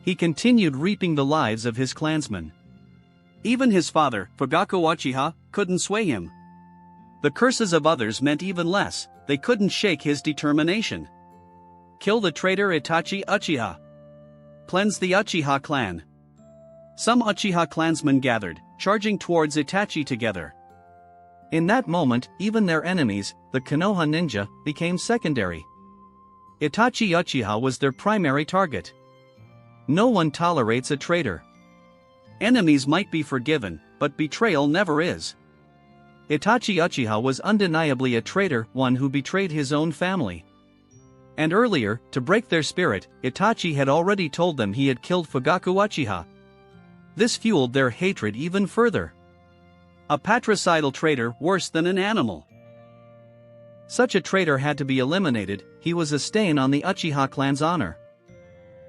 He continued reaping the lives of his clansmen. Even his father, Fugaku Uchiha, couldn't sway him. The curses of others meant even less, they couldn't shake his determination. Kill the traitor Itachi Uchiha. Cleanse the Uchiha clan. Some Uchiha clansmen gathered, charging towards Itachi together. In that moment, even their enemies, the Konoha ninja, became secondary. Itachi Uchiha was their primary target. No one tolerates a traitor. Enemies might be forgiven, but betrayal never is. Itachi Uchiha was undeniably a traitor, one who betrayed his own family. And earlier, to break their spirit, Itachi had already told them he had killed Fugaku Uchiha. This fueled their hatred even further. A patricidal traitor worse than an animal. Such a traitor had to be eliminated, he was a stain on the Uchiha clan's honor.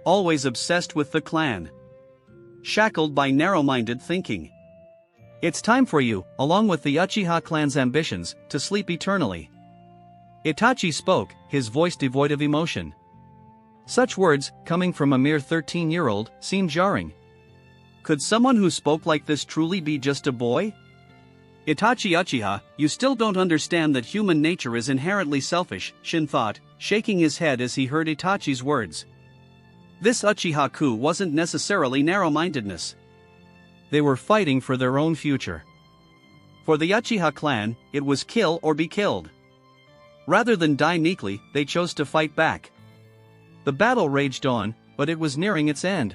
Always obsessed with the clan. Shackled by narrow-minded thinking. It's time for you, along with the Uchiha clan's ambitions, to sleep eternally. Itachi spoke, his voice devoid of emotion. Such words, coming from a mere 13-year-old, seemed jarring. Could someone who spoke like this truly be just a boy? Itachi Uchiha, you still don't understand that human nature is inherently selfish, Shin thought, shaking his head as he heard Itachi's words. This Uchiha coup wasn't necessarily narrow-mindedness. They were fighting for their own future. For the Uchiha clan, it was kill or be killed. Rather than die meekly, they chose to fight back. The battle raged on, but it was nearing its end.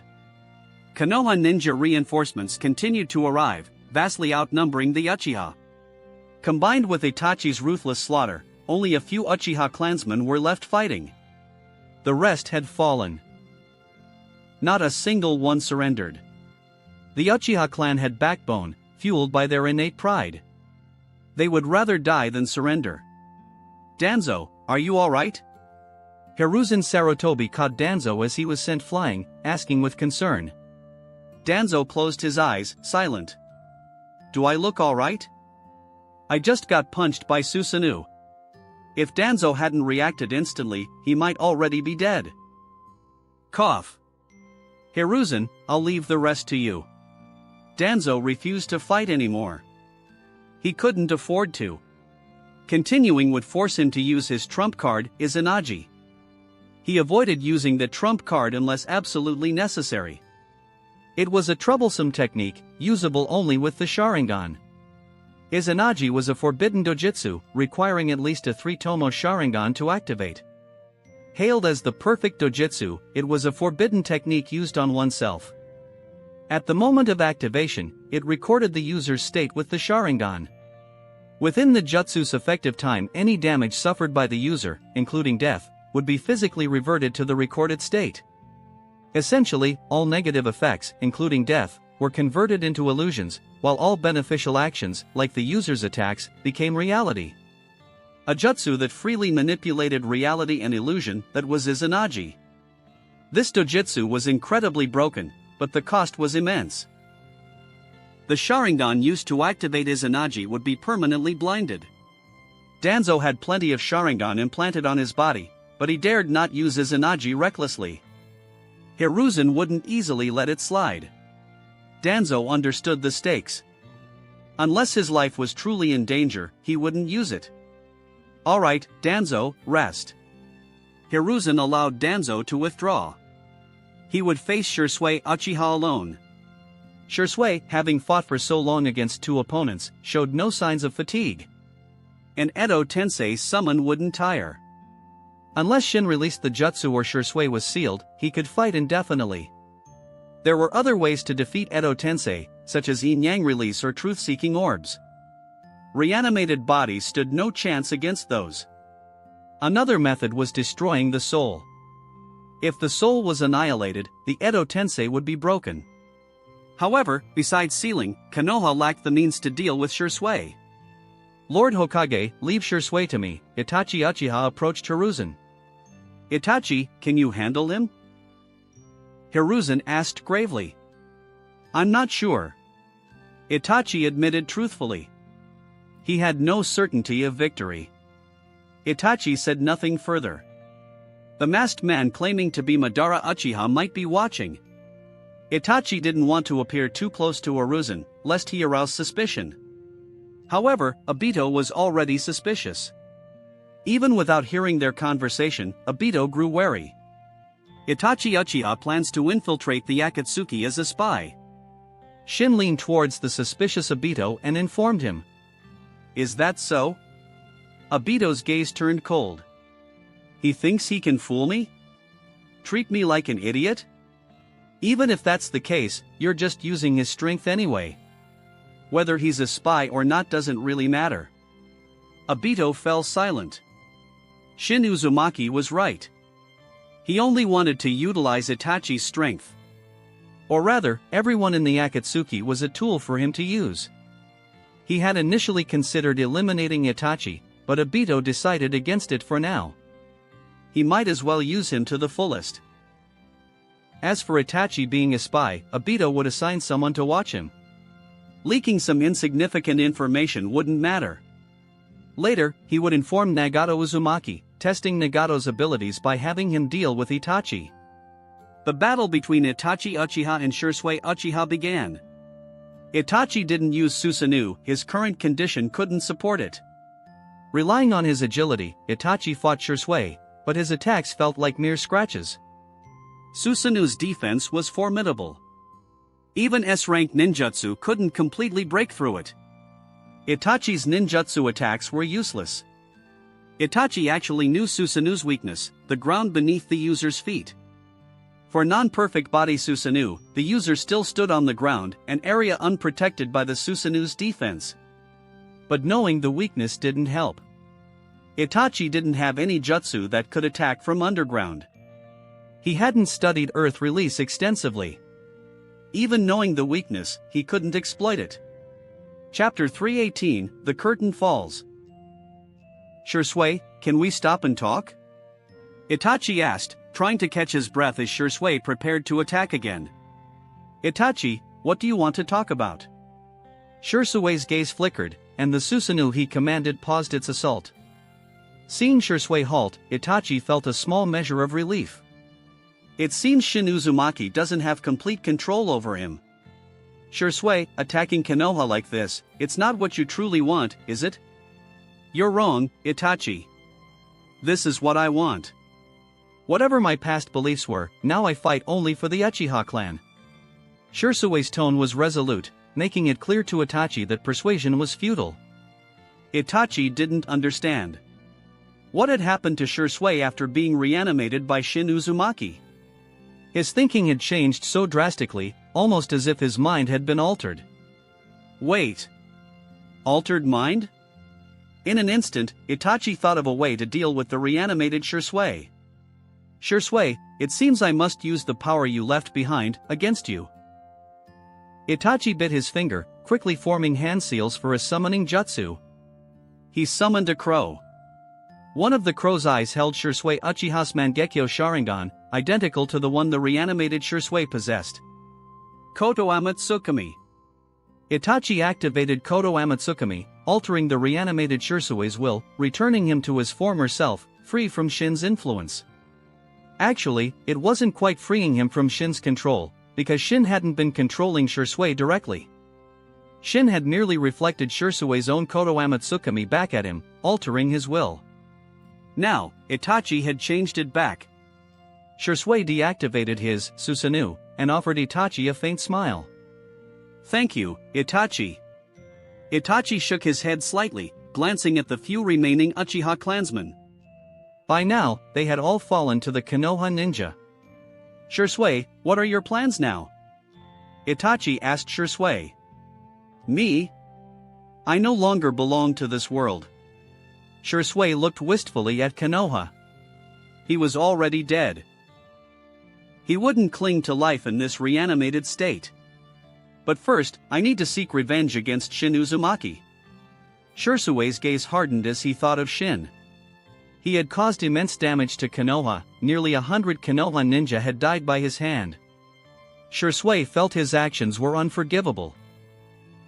Konoha ninja reinforcements continued to arrive, vastly outnumbering the Uchiha. Combined with Itachi's ruthless slaughter, only a few Uchiha clansmen were left fighting. The rest had fallen. Not a single one surrendered. The Uchiha clan had backbone, fueled by their innate pride. They would rather die than surrender. "Danzo, are you alright?" Hiruzen Sarutobi caught Danzo as he was sent flying, asking with concern. Danzo closed his eyes, silent. "Do I look alright? I just got punched by Susanoo." If Danzo hadn't reacted instantly, he might already be dead. Cough. "Hiruzen, I'll leave the rest to you." Danzo refused to fight anymore. He couldn't afford to. Continuing would force him to use his trump card, Izanagi. He avoided using the trump card unless absolutely necessary. It was a troublesome technique, usable only with the Sharingan. Izanagi was a forbidden dojutsu, requiring at least a 3-tomo Sharingan to activate. Hailed as the perfect dojutsu, it was a forbidden technique used on oneself. At the moment of activation, it recorded the user's state with the Sharingan. Within the jutsu's effective time, any damage suffered by the user, including death, would be physically reverted to the recorded state. Essentially, all negative effects, including death, were converted into illusions, while all beneficial actions, like the user's attacks, became reality. A jutsu that freely manipulated reality and illusion, that was Izanagi. This dojutsu was incredibly broken, but the cost was immense. The Sharingan used to activate Izanagi would be permanently blinded. Danzo had plenty of Sharingan implanted on his body, but he dared not use Izanagi recklessly. Hiruzen wouldn't easily let it slide. Danzo understood the stakes. Unless his life was truly in danger, he wouldn't use it. "Alright, Danzo, rest." Hiruzen allowed Danzo to withdraw. He would face Shisui Uchiha alone. Shisui, having fought for so long against two opponents, showed no signs of fatigue. And Edo Tensei's summon wouldn't tire. Unless Shin released the jutsu or Shisui was sealed, he could fight indefinitely. There were other ways to defeat Edo Tensei, such as yin-yang release or truth-seeking orbs. Reanimated bodies stood no chance against those. Another method was destroying the soul. If the soul was annihilated, the Edo Tensei would be broken. However, besides sealing, Konoha lacked the means to deal with Shisui. "Lord Hokage, leave Shisui to me," Itachi Uchiha approached Hiruzen. "Itachi, can you handle him?" Hiruzen asked gravely. "I'm not sure." Itachi admitted truthfully. He had no certainty of victory. Itachi said nothing further. The masked man claiming to be Madara Uchiha might be watching. Itachi didn't want to appear too close to Hiruzen, lest he arouse suspicion. However, Obito was already suspicious. Even without hearing their conversation, Obito grew wary. Itachi Uchiha plans to infiltrate the Akatsuki as a spy. Shin leaned towards the suspicious Obito and informed him. "Is that so?" Obito's gaze turned cold. "He thinks he can fool me? Treat me like an idiot? Even if that's the case, you're just using his strength anyway. Whether he's a spy or not doesn't really matter." Obito fell silent. Shin Uzumaki was right. He only wanted to utilize Itachi's strength. Or rather, everyone in the Akatsuki was a tool for him to use. He had initially considered eliminating Itachi, but Obito decided against it for now. He might as well use him to the fullest. As for Itachi being a spy, Obito would assign someone to watch him. Leaking some insignificant information wouldn't matter. Later, he would inform Nagato Uzumaki, testing Nagato's abilities by having him deal with Itachi. The battle between Itachi Uchiha and Shisui Uchiha began. Itachi didn't use Susanoo, his current condition couldn't support it. Relying on his agility, Itachi fought Shisui, but his attacks felt like mere scratches. Susanoo's defense was formidable. Even S-rank ninjutsu couldn't completely break through it. Itachi's ninjutsu attacks were useless. Itachi actually knew Susanu's weakness, the ground beneath the user's feet. For non-perfect body Susanoo, the user still stood on the ground, an area unprotected by the Susanu's defense. But knowing the weakness didn't help. Itachi didn't have any jutsu that could attack from underground. He hadn't studied Earth Release extensively. Even knowing the weakness, he couldn't exploit it. Chapter 318, The Curtain Falls. Shursui, can we stop and talk? Itachi asked, trying to catch his breath as Shursui prepared to attack again. Itachi, what do you want to talk about? Shursui's gaze flickered, and the Susanoo he commanded paused its assault. Seeing Shursui halt, Itachi felt a small measure of relief. It seems Shin Uzumaki doesn't have complete control over him. Shursui, attacking Konoha like this, it's not what you truly want, is it? You're wrong, Itachi. This is what I want. Whatever my past beliefs were, now I fight only for the Uchiha clan. Shursui's tone was resolute, making it clear to Itachi that persuasion was futile. Itachi didn't understand. What had happened to Shursui after being reanimated by Shin Uzumaki? His thinking had changed so drastically, almost as if his mind had been altered. Wait. Altered mind? In an instant, Itachi thought of a way to deal with the reanimated Shursui. Shursui, it seems I must use the power you left behind, against you. Itachi bit his finger, quickly forming hand seals for a summoning jutsu. He summoned a crow. One of the crow's eyes held Shursui Uchiha's Mangekyo Sharingan, identical to the one the reanimated Shursui possessed. Koto Amatsukami. Itachi activated Koto Amatsukami, altering the reanimated Shursui's will, returning him to his former self, free from Shin's influence. Actually, it wasn't quite freeing him from Shin's control, because Shin hadn't been controlling Shursui directly. Shin had merely reflected Shursui's own Koto Amatsukami back at him, altering his will. Now, Itachi had changed it back. Shursui deactivated his Susanoo, and offered Itachi a faint smile. Thank you, Itachi. Itachi shook his head slightly, glancing at the few remaining Uchiha clansmen. By now, they had all fallen to the Konoha ninja. Shursui, what are your plans now? Itachi asked Shursui. Me? I no longer belong to this world. Shursui looked wistfully at Konoha. He was already dead. He wouldn't cling to life in this reanimated state. But first, I need to seek revenge against Shin Uzumaki. Shursui's gaze hardened as he thought of Shin. He had caused immense damage to Konoha, nearly 100 Konoha ninja had died by his hand. Shursui felt his actions were unforgivable.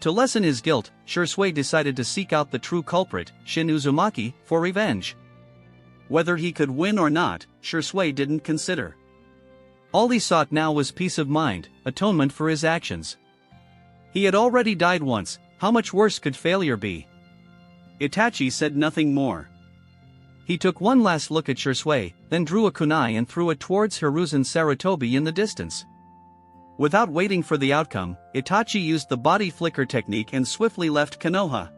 To lessen his guilt, Shursui decided to seek out the true culprit, Shin Uzumaki, for revenge. Whether he could win or not, Shursui didn't consider. All he sought now was peace of mind, atonement for his actions. He had already died once, how much worse could failure be? Itachi said nothing more. He took one last look at Shursui, then drew a kunai and threw it towards Hiruzen Sarutobi in the distance. Without waiting for the outcome, Itachi used the body flicker technique and swiftly left Konoha.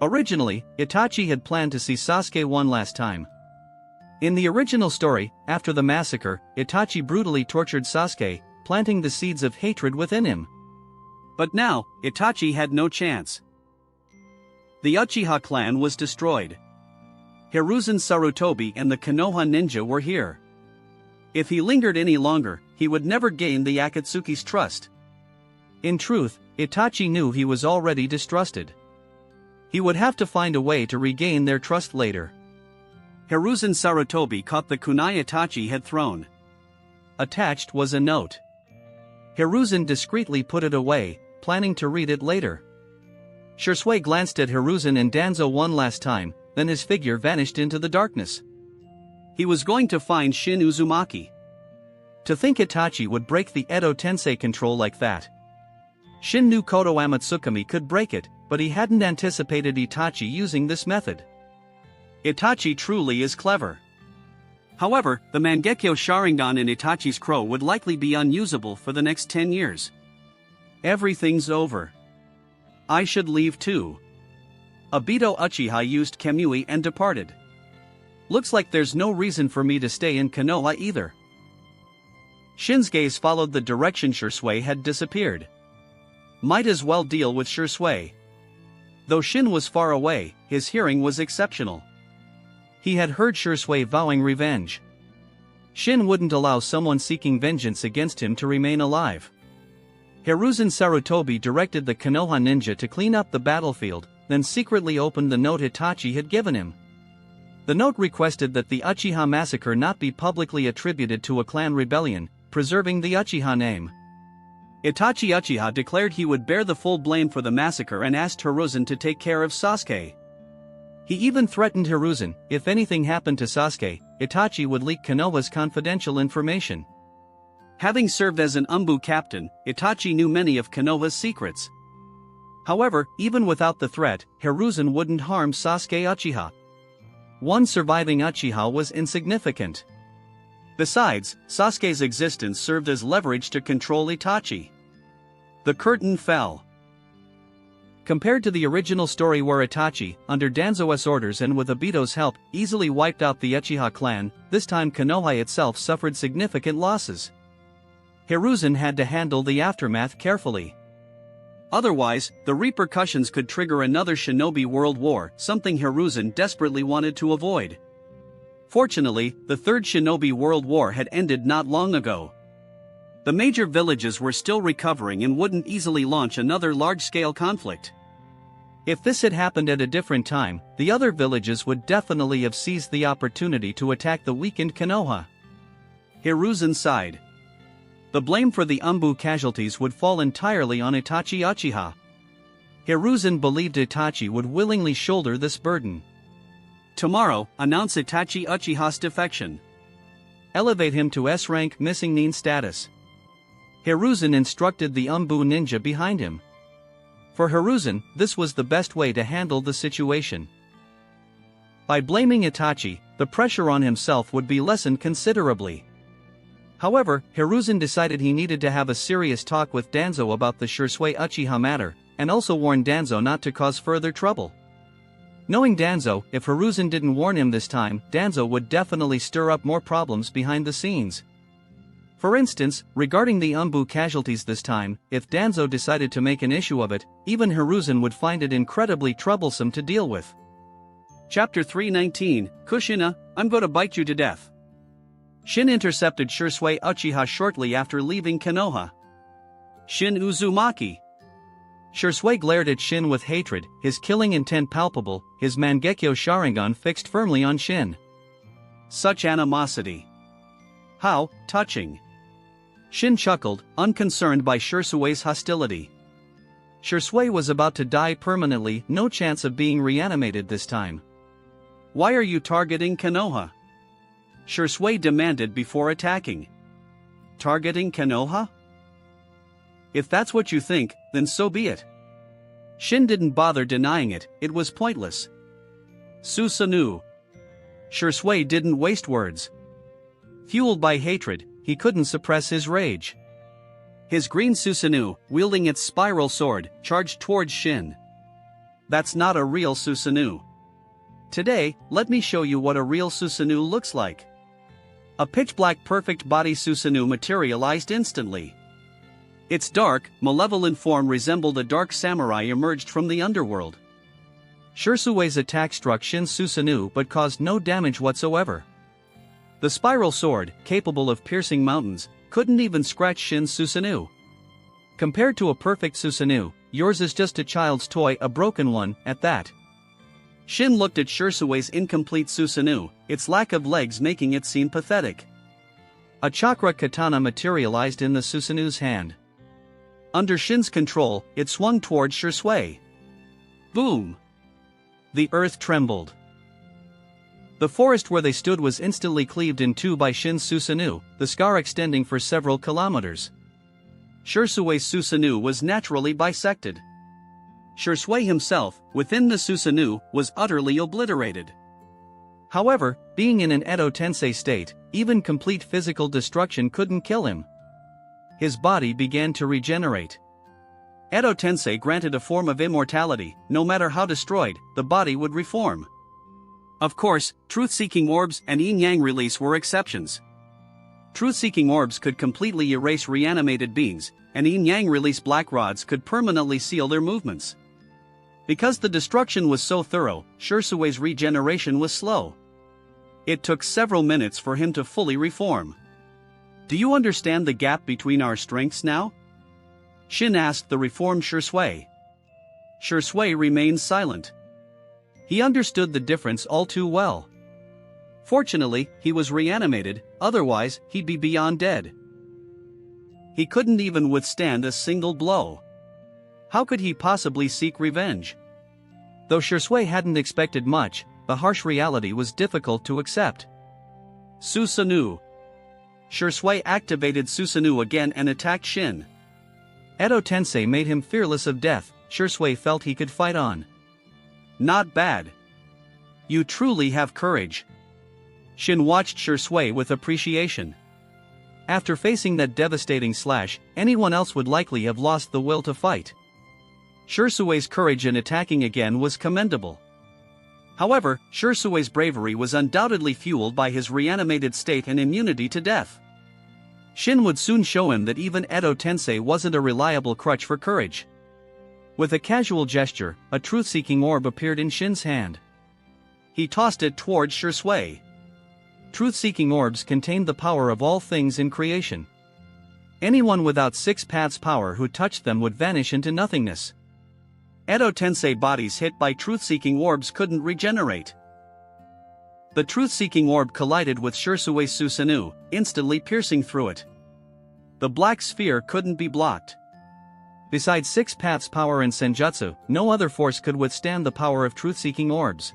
Originally, Itachi had planned to see Sasuke one last time. In the original story, after the massacre, Itachi brutally tortured Sasuke, planting the seeds of hatred within him. But now, Itachi had no chance. The Uchiha clan was destroyed. Hiruzen Sarutobi and the Konoha ninja were here. If he lingered any longer, he would never gain the Akatsuki's trust. In truth, Itachi knew he was already distrusted. He would have to find a way to regain their trust later. Hiruzen Sarutobi caught the kunai Itachi had thrown. Attached was a note. Hiruzen discreetly put it away, planning to read it later. Shursui glanced at Hiruzen and Danzo one last time, then his figure vanished into the darkness. He was going to find Shin Uzumaki. To think Itachi would break the Edo Tensei control like that. Shin knew Koto Amatsukami could break it, but he hadn't anticipated Itachi using this method. Itachi truly is clever. However, the Mangekyo Sharingan in Itachi's crow would likely be unusable for the next 10 years. Everything's over. I should leave too. Obito Uchiha used Kamui and departed. Looks like there's no reason for me to stay in Konoha either. Shin's gaze followed the direction Shisui had disappeared. Might as well deal with Shisui. Though Shin was far away, his hearing was exceptional. He had heard Shisui vowing revenge. Shin wouldn't allow someone seeking vengeance against him to remain alive. Hiruzen Sarutobi directed the Konoha ninja to clean up the battlefield, then secretly opened the note Itachi had given him. The note requested that the Uchiha massacre not be publicly attributed to a clan rebellion, preserving the Uchiha name. Itachi Uchiha declared he would bear the full blame for the massacre and asked Hiruzen to take care of Sasuke. He even threatened Hiruzen, if anything happened to Sasuke, Itachi would leak Konoha's confidential information. Having served as an Umbu captain, Itachi knew many of Konoha's secrets. However, even without the threat, Hiruzen wouldn't harm Sasuke Uchiha. One surviving Uchiha was insignificant. Besides, Sasuke's existence served as leverage to control Itachi. The curtain fell. Compared to the original story where Itachi, under Danzo's orders and with Obito's help, easily wiped out the Uchiha clan, this time Konoha itself suffered significant losses. Hiruzen had to handle the aftermath carefully. Otherwise, the repercussions could trigger another shinobi world war, something Hiruzen desperately wanted to avoid. Fortunately, the Third Shinobi World War had ended not long ago. The major villages were still recovering and wouldn't easily launch another large-scale conflict. If this had happened at a different time, the other villages would definitely have seized the opportunity to attack the weakened Konoha. Hiruzen sighed. The blame for the Umbu casualties would fall entirely on Itachi Uchiha. Hiruzen believed Itachi would willingly shoulder this burden. Tomorrow, announce Itachi Uchiha's defection. Elevate him to S-rank missing Nin status. Hiruzen instructed the Umbu ninja behind him. For Hiruzen, this was the best way to handle the situation. By blaming Itachi, the pressure on himself would be lessened considerably. However, Hiruzen decided he needed to have a serious talk with Danzo about the Shisui Uchiha matter, and also warn Danzo not to cause further trouble. Knowing Danzo, if Hiruzen didn't warn him this time, Danzo would definitely stir up more problems behind the scenes. For instance, regarding the Umbu casualties this time, if Danzo decided to make an issue of it, even Hiruzen would find it incredibly troublesome to deal with. Chapter 319, Kushina, I'm gonna bite you to death. Shin intercepted Shisui Uchiha shortly after leaving Konoha. Shin Uzumaki. Shisui glared at Shin with hatred, his killing intent palpable, his Mangekyo Sharingan fixed firmly on Shin. Such animosity. How touching. Shin chuckled, unconcerned by Shisui's hostility. Shisui was about to die permanently, no chance of being reanimated this time. Why are you targeting Konoha? Shisui demanded before attacking. Targeting Konoha? If that's what you think, then so be it. Shin didn't bother denying it, it was pointless. Susanoo. Shisui didn't waste words. Fueled by hatred, he couldn't suppress his rage. His green Susanoo, wielding its spiral sword, charged towards Shin. That's not a real Susanoo. Today, let me show you what a real Susanoo looks like. A pitch-black perfect body Susanoo materialized instantly. Its dark, malevolent form resembled a dark samurai emerged from the underworld. Shisui's attack struck Shin's Susanoo but caused no damage whatsoever. The spiral sword, capable of piercing mountains, couldn't even scratch Shin's Susanoo. Compared to a perfect Susanoo, yours is just a child's toy, a broken one, at that. Shin looked at Shisui's incomplete Susanoo, its lack of legs making it seem pathetic. A chakra katana materialized in the Susanoo's hand. Under Shin's control, it swung towards Shisui. Boom! The earth trembled. The forest where they stood was instantly cleaved in two by Shin's Susanoo, the scar extending for several kilometers. Shisui's Susanoo was naturally bisected. Shisui himself, within the Susanoo, was utterly obliterated. However, being in an Edo Tensei state, even complete physical destruction couldn't kill him. His body began to regenerate. Edo Tensei granted a form of immortality, no matter how destroyed, the body would reform. Of course, truth-seeking orbs and yin-yang release were exceptions. Truth-seeking orbs could completely erase reanimated beings, and yin-yang release black rods could permanently seal their movements. Because the destruction was so thorough, Shirsue's regeneration was slow. It took several minutes for him to fully reform. Do you understand the gap between our strengths now? Shin asked the reformed Shirsue. Shirsue remained silent. He understood the difference all too well. Fortunately, he was reanimated, otherwise, he'd be beyond dead. He couldn't even withstand a single blow. How could he possibly seek revenge? Though Shirsue hadn't expected much, the harsh reality was difficult to accept. Susanoo. Shirsue activated Susanoo again and attacked Shin. Edo Tensei made him fearless of death. Shirsue felt he could fight on. Not bad. You truly have courage. Shin watched Shirsue with appreciation. After facing that devastating slash, anyone else would likely have lost the will to fight. Shirsue's courage in attacking again was commendable. However, Shirsue's bravery was undoubtedly fueled by his reanimated state and immunity to death. Shin would soon show him that even Edo Tensei wasn't a reliable crutch for courage. With a casual gesture, a truth-seeking orb appeared in Shin's hand. He tossed it towards Shirsue. Truth-seeking orbs contained the power of all things in creation. Anyone without six paths power who touched them would vanish into nothingness. Edo Tensei bodies hit by truth-seeking orbs couldn't regenerate. The truth-seeking orb collided with Shirsue's Susanoo, instantly piercing through it. The black sphere couldn't be blocked. Besides six paths power and senjutsu, no other force could withstand the power of truth-seeking orbs.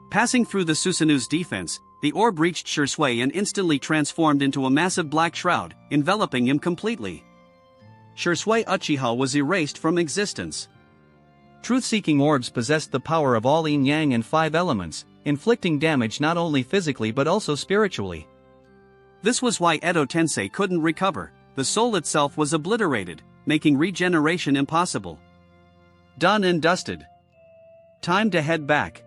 Passing through the Susanoo's defense, the orb reached Shirsue and instantly transformed into a massive black shroud, enveloping him completely. Shirsue Uchiha was erased from existence. Truth-seeking orbs possessed the power of all yin-yang and five elements, inflicting damage not only physically but also spiritually. This was why Edo Tensei couldn't recover. The soul itself was obliterated, making regeneration impossible. Done and dusted. Time to head back.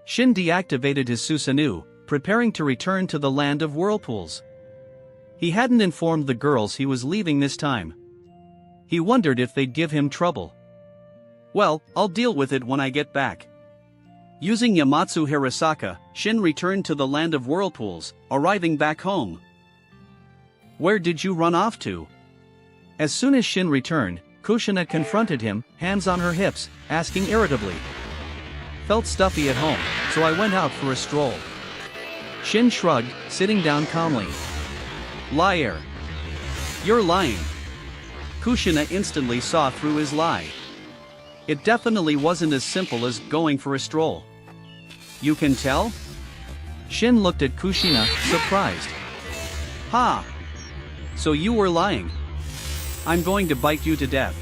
Shin deactivated his Susanoo, preparing to return to the land of whirlpools. He hadn't informed the girls he was leaving this time. He wondered if they'd give him trouble. Well, I'll deal with it when I get back. Using Yamatsu Hirasaka, Shin returned to the land of whirlpools, arriving back home. Where did you run off to? As soon as Shin returned, Kushina confronted him, hands on her hips, asking irritably. Felt stuffy at home, so I went out for a stroll. Shin shrugged, sitting down calmly. Liar. You're lying. Kushina instantly saw through his lie. It definitely wasn't as simple as going for a stroll. You can tell? Shin looked at Kushina, surprised. Ha! So you were lying. I'm going to bite you to death.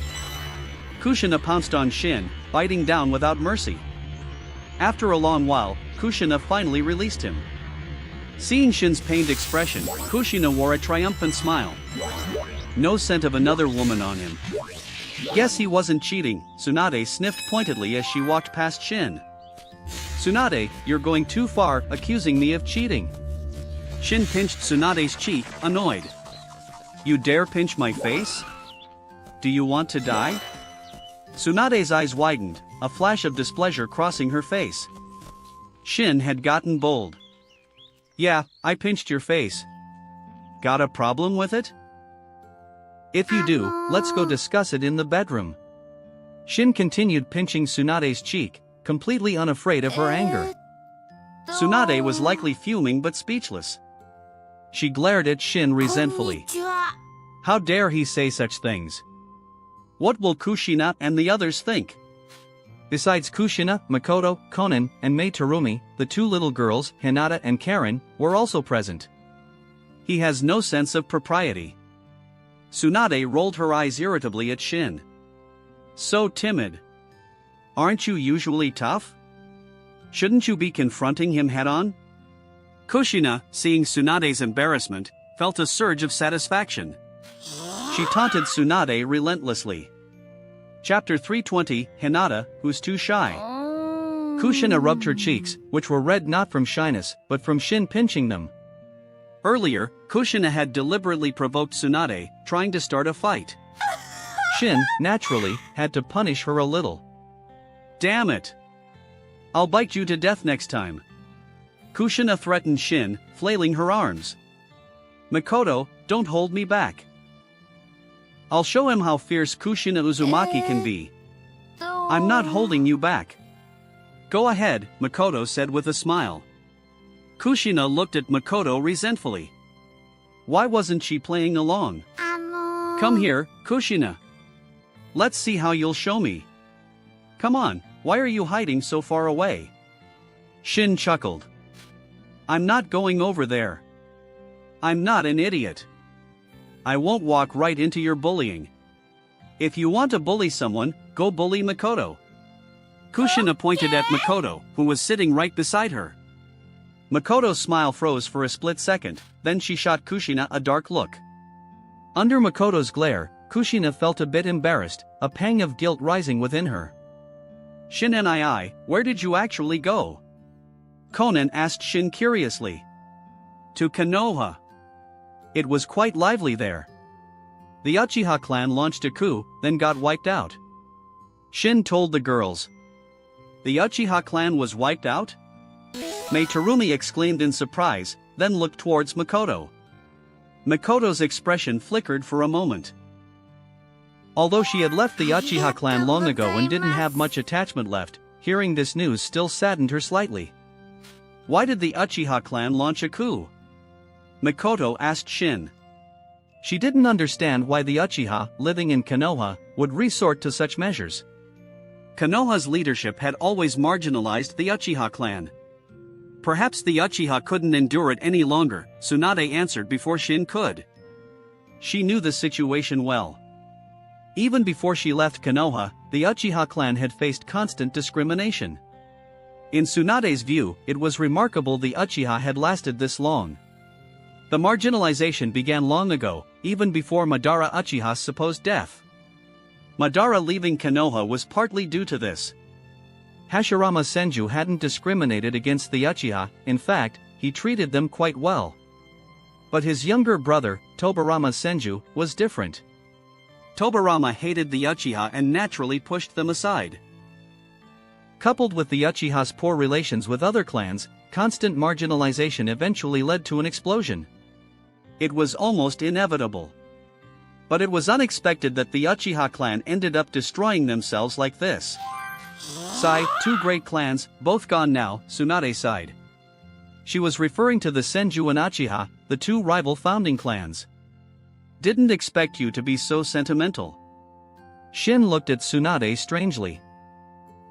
Kushina pounced on Shin, biting down without mercy. After a long while, Kushina finally released him. Seeing Shin's pained expression, Kushina wore a triumphant smile. No scent of another woman on him. Guess he wasn't cheating, Tsunade sniffed pointedly as she walked past Shin. Tsunade, you're going too far, accusing me of cheating. Shin pinched Tsunade's cheek, annoyed. You dare pinch my face? Do you want to die? Tsunade's eyes widened, a flash of displeasure crossing her face. Shin had gotten bold. Yeah, I pinched your face. Got a problem with it? If you do, let's go discuss it in the bedroom. Shin continued pinching Tsunade's cheek, completely unafraid of her anger. Tsunade was likely fuming but speechless. She glared at Shin resentfully. How dare he say such things? What will Kushina and the others think? Besides Kushina, Makoto, Konan, and Mei Terumi, the two little girls, Hinata and Karen, were also present. He has no sense of propriety. Tsunade rolled her eyes irritably at Shin. So timid. Aren't you usually tough? Shouldn't you be confronting him head-on? Kushina, seeing Tsunade's embarrassment, felt a surge of satisfaction. She taunted Tsunade relentlessly. Chapter 320, Hinata, Who's Too Shy. Kushina rubbed her cheeks, which were red not from shyness, but from Shin pinching them. Earlier, Kushina had deliberately provoked Tsunade, trying to start a fight. Shin, naturally, had to punish her a little. Damn it! I'll bite you to death next time. Kushina threatened Shin, flailing her arms. Makoto, don't hold me back. I'll show him how fierce Kushina Uzumaki can be. I'm not holding you back. Go ahead, Makoto said with a smile. Kushina looked at Makoto resentfully. Why wasn't she playing along? Come here, Kushina. Let's see how you'll show me. Come on, why are you hiding so far away? Shin chuckled. I'm not going over there. I'm not an idiot. I won't walk right into your bullying. If you want to bully someone, go bully Makoto. Kushina pointed at Makoto, who was sitting right beside her. Makoto's smile froze for a split second, then she shot Kushina a dark look. Under Makoto's glare, Kushina felt a bit embarrassed, a pang of guilt rising within her. Shin nii, where did you actually go? Conan asked Shin curiously. To Konoha. It was quite lively there. The Uchiha clan launched a coup, then got wiped out. Shin told the girls. The Uchiha clan was wiped out? Mei Terumi exclaimed in surprise, then looked towards Makoto. Makoto's expression flickered for a moment. Although she had left the Uchiha clan long ago and didn't have much attachment left, hearing this news still saddened her slightly. Why did the Uchiha clan launch a coup? Makoto asked Shin. She didn't understand why the Uchiha, living in Konoha, would resort to such measures. Konoha's leadership had always marginalized the Uchiha clan. Perhaps the Uchiha couldn't endure it any longer, Tsunade answered before Shin could. She knew the situation well. Even before she left Konoha, the Uchiha clan had faced constant discrimination. In Tsunade's view, it was remarkable the Uchiha had lasted this long. The marginalization began long ago, even before Madara Uchiha's supposed death. Madara leaving Konoha was partly due to this. Hashirama Senju hadn't discriminated against the Uchiha, in fact, he treated them quite well. But his younger brother, Tobirama Senju, was different. Tobirama hated the Uchiha and naturally pushed them aside. Coupled with the Uchiha's poor relations with other clans, constant marginalization eventually led to an explosion. It was almost inevitable. But it was unexpected that the Uchiha clan ended up destroying themselves like this. Sigh, two great clans, both gone now, Tsunade sighed. She was referring to the Senju and Uchiha, the two rival founding clans. Didn't expect you to be so sentimental. Shin looked at Tsunade strangely.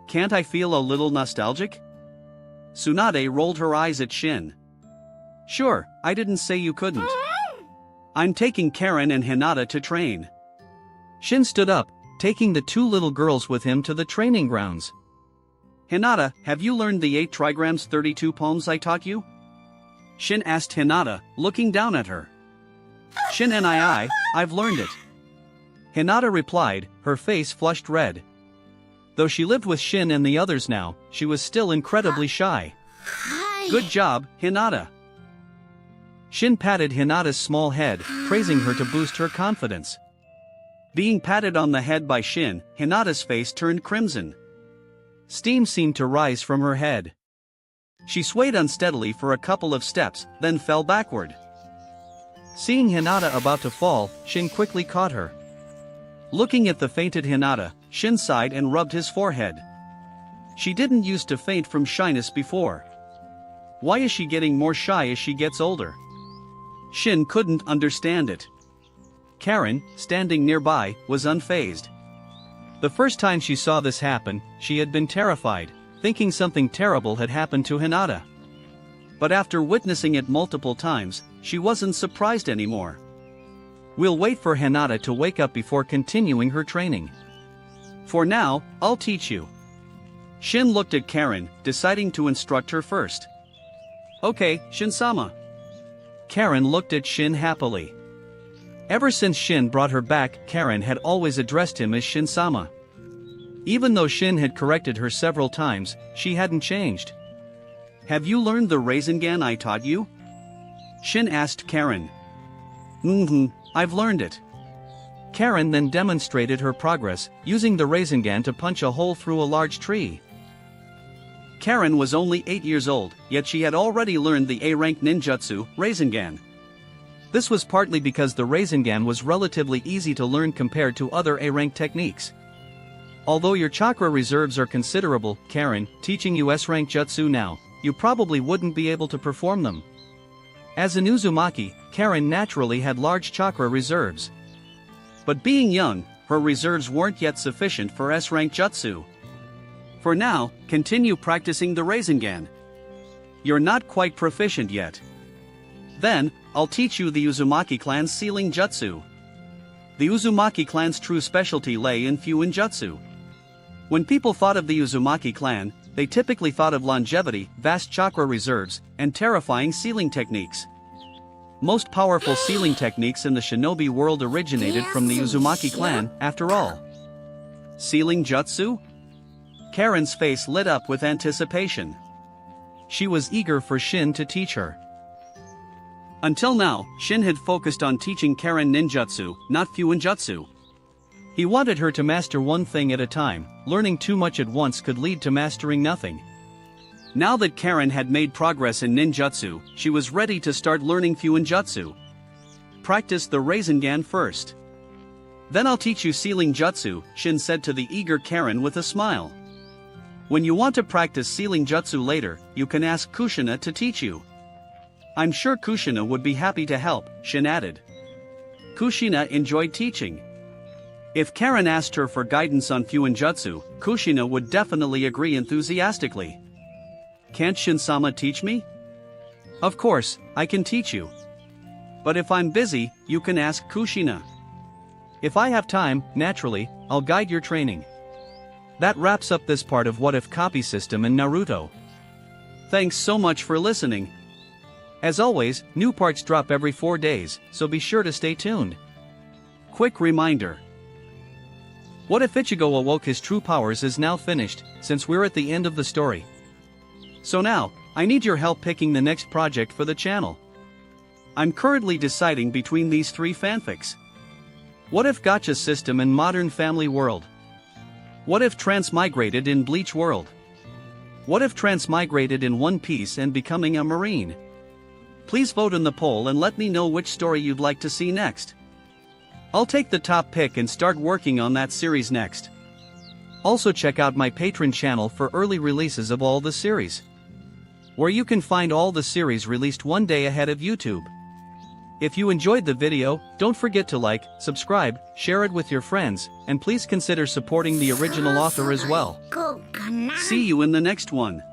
Can't I feel a little nostalgic? Tsunade rolled her eyes at Shin. Sure, I didn't say you couldn't. I'm taking Karen and Hinata to train. Shin stood up, taking the two little girls with him to the training grounds. Hinata, have you learned the 8 trigrams 32 poems I taught you? Shin asked Hinata, looking down at her. Shin nii, I've learned it. Hinata replied, her face flushed red. Though she lived with Shin and the others now, she was still incredibly shy. Good job, Hinata. Shin patted Hinata's small head, praising her to boost her confidence. Being patted on the head by Shin, Hinata's face turned crimson. Steam seemed to rise from her head. She swayed unsteadily for a couple of steps, then fell backward. Seeing Hinata about to fall, Shin quickly caught her. Looking at the fainted Hinata, Shin sighed and rubbed his forehead. She didn't used to faint from shyness before. Why is she getting more shy as she gets older? Shin couldn't understand it. Karen, standing nearby, was unfazed. The first time she saw this happen, she had been terrified, thinking something terrible had happened to Hinata. But after witnessing it multiple times, she wasn't surprised anymore. We'll wait for Hinata to wake up before continuing her training. For now, I'll teach you. Shin looked at Karen, deciding to instruct her first. Okay, Shin-sama. Karen looked at Shin happily. Ever since Shin brought her back, Karen had always addressed him as Shin-sama. Even though Shin had corrected her several times, she hadn't changed. "Have you learned the Rasengan I taught you?" Shin asked Karen. I've learned it." Karen then demonstrated her progress, using the Rasengan to punch a hole through a large tree. Karen was only 8 years old, yet she had already learned the A-rank ninjutsu, Rasengan. This was partly because the Rasengan was relatively easy to learn compared to other A-rank techniques. Although your chakra reserves are considerable, Karen, teaching you S-rank jutsu now, you probably wouldn't be able to perform them. As an Uzumaki, Karen naturally had large chakra reserves. But being young, her reserves weren't yet sufficient for S-rank jutsu. For now, continue practicing the Rasengan. You're not quite proficient yet. Then, I'll teach you the Uzumaki clan's sealing jutsu. The Uzumaki clan's true specialty lay in Fuin jutsu. When people thought of the Uzumaki clan, they typically thought of longevity, vast chakra reserves, and terrifying sealing techniques. Most powerful sealing techniques in the shinobi world originated from the Uzumaki clan, after all. Sealing jutsu? Karen's face lit up with anticipation. She was eager for Shin to teach her. Until now, Shin had focused on teaching Karen ninjutsu, not Fuinjutsu. He wanted her to master one thing at a time. Learning too much at once could lead to mastering nothing. Now that Karen had made progress in ninjutsu, she was ready to start learning Fuinjutsu. Practice the Rasengan first. Then I'll teach you sealing jutsu, Shin said to the eager Karen with a smile. When you want to practice sealing jutsu later, you can ask Kushina to teach you. I'm sure Kushina would be happy to help, Shin added. Kushina enjoyed teaching. If Karen asked her for guidance on Fuinjutsu, Kushina would definitely agree enthusiastically. Can't Shin-sama teach me? Of course, I can teach you. But if I'm busy, you can ask Kushina. If I have time, naturally, I'll guide your training. That wraps up this part of What If Copy System in Naruto. Thanks so much for listening. As always, new parts drop every 4 days, so be sure to stay tuned. Quick reminder. What If Ichigo Awoke His True Powers is now finished, since we're at the end of the story. So now, I need your help picking the next project for the channel. I'm currently deciding between these 3 fanfics. What If Gacha System in Modern Family World? What If Transmigrated in Bleach World? What If Transmigrated in One Piece and Becoming a Marine? Please vote in the poll and let me know which story you'd like to see next. I'll take the top pick and start working on that series next. Also check out my Patreon channel for early releases of all the series, where you can find all the series released one day ahead of YouTube. If you enjoyed the video, don't forget to like, subscribe, share it with your friends, and please consider supporting the original author as well. See you in the next one.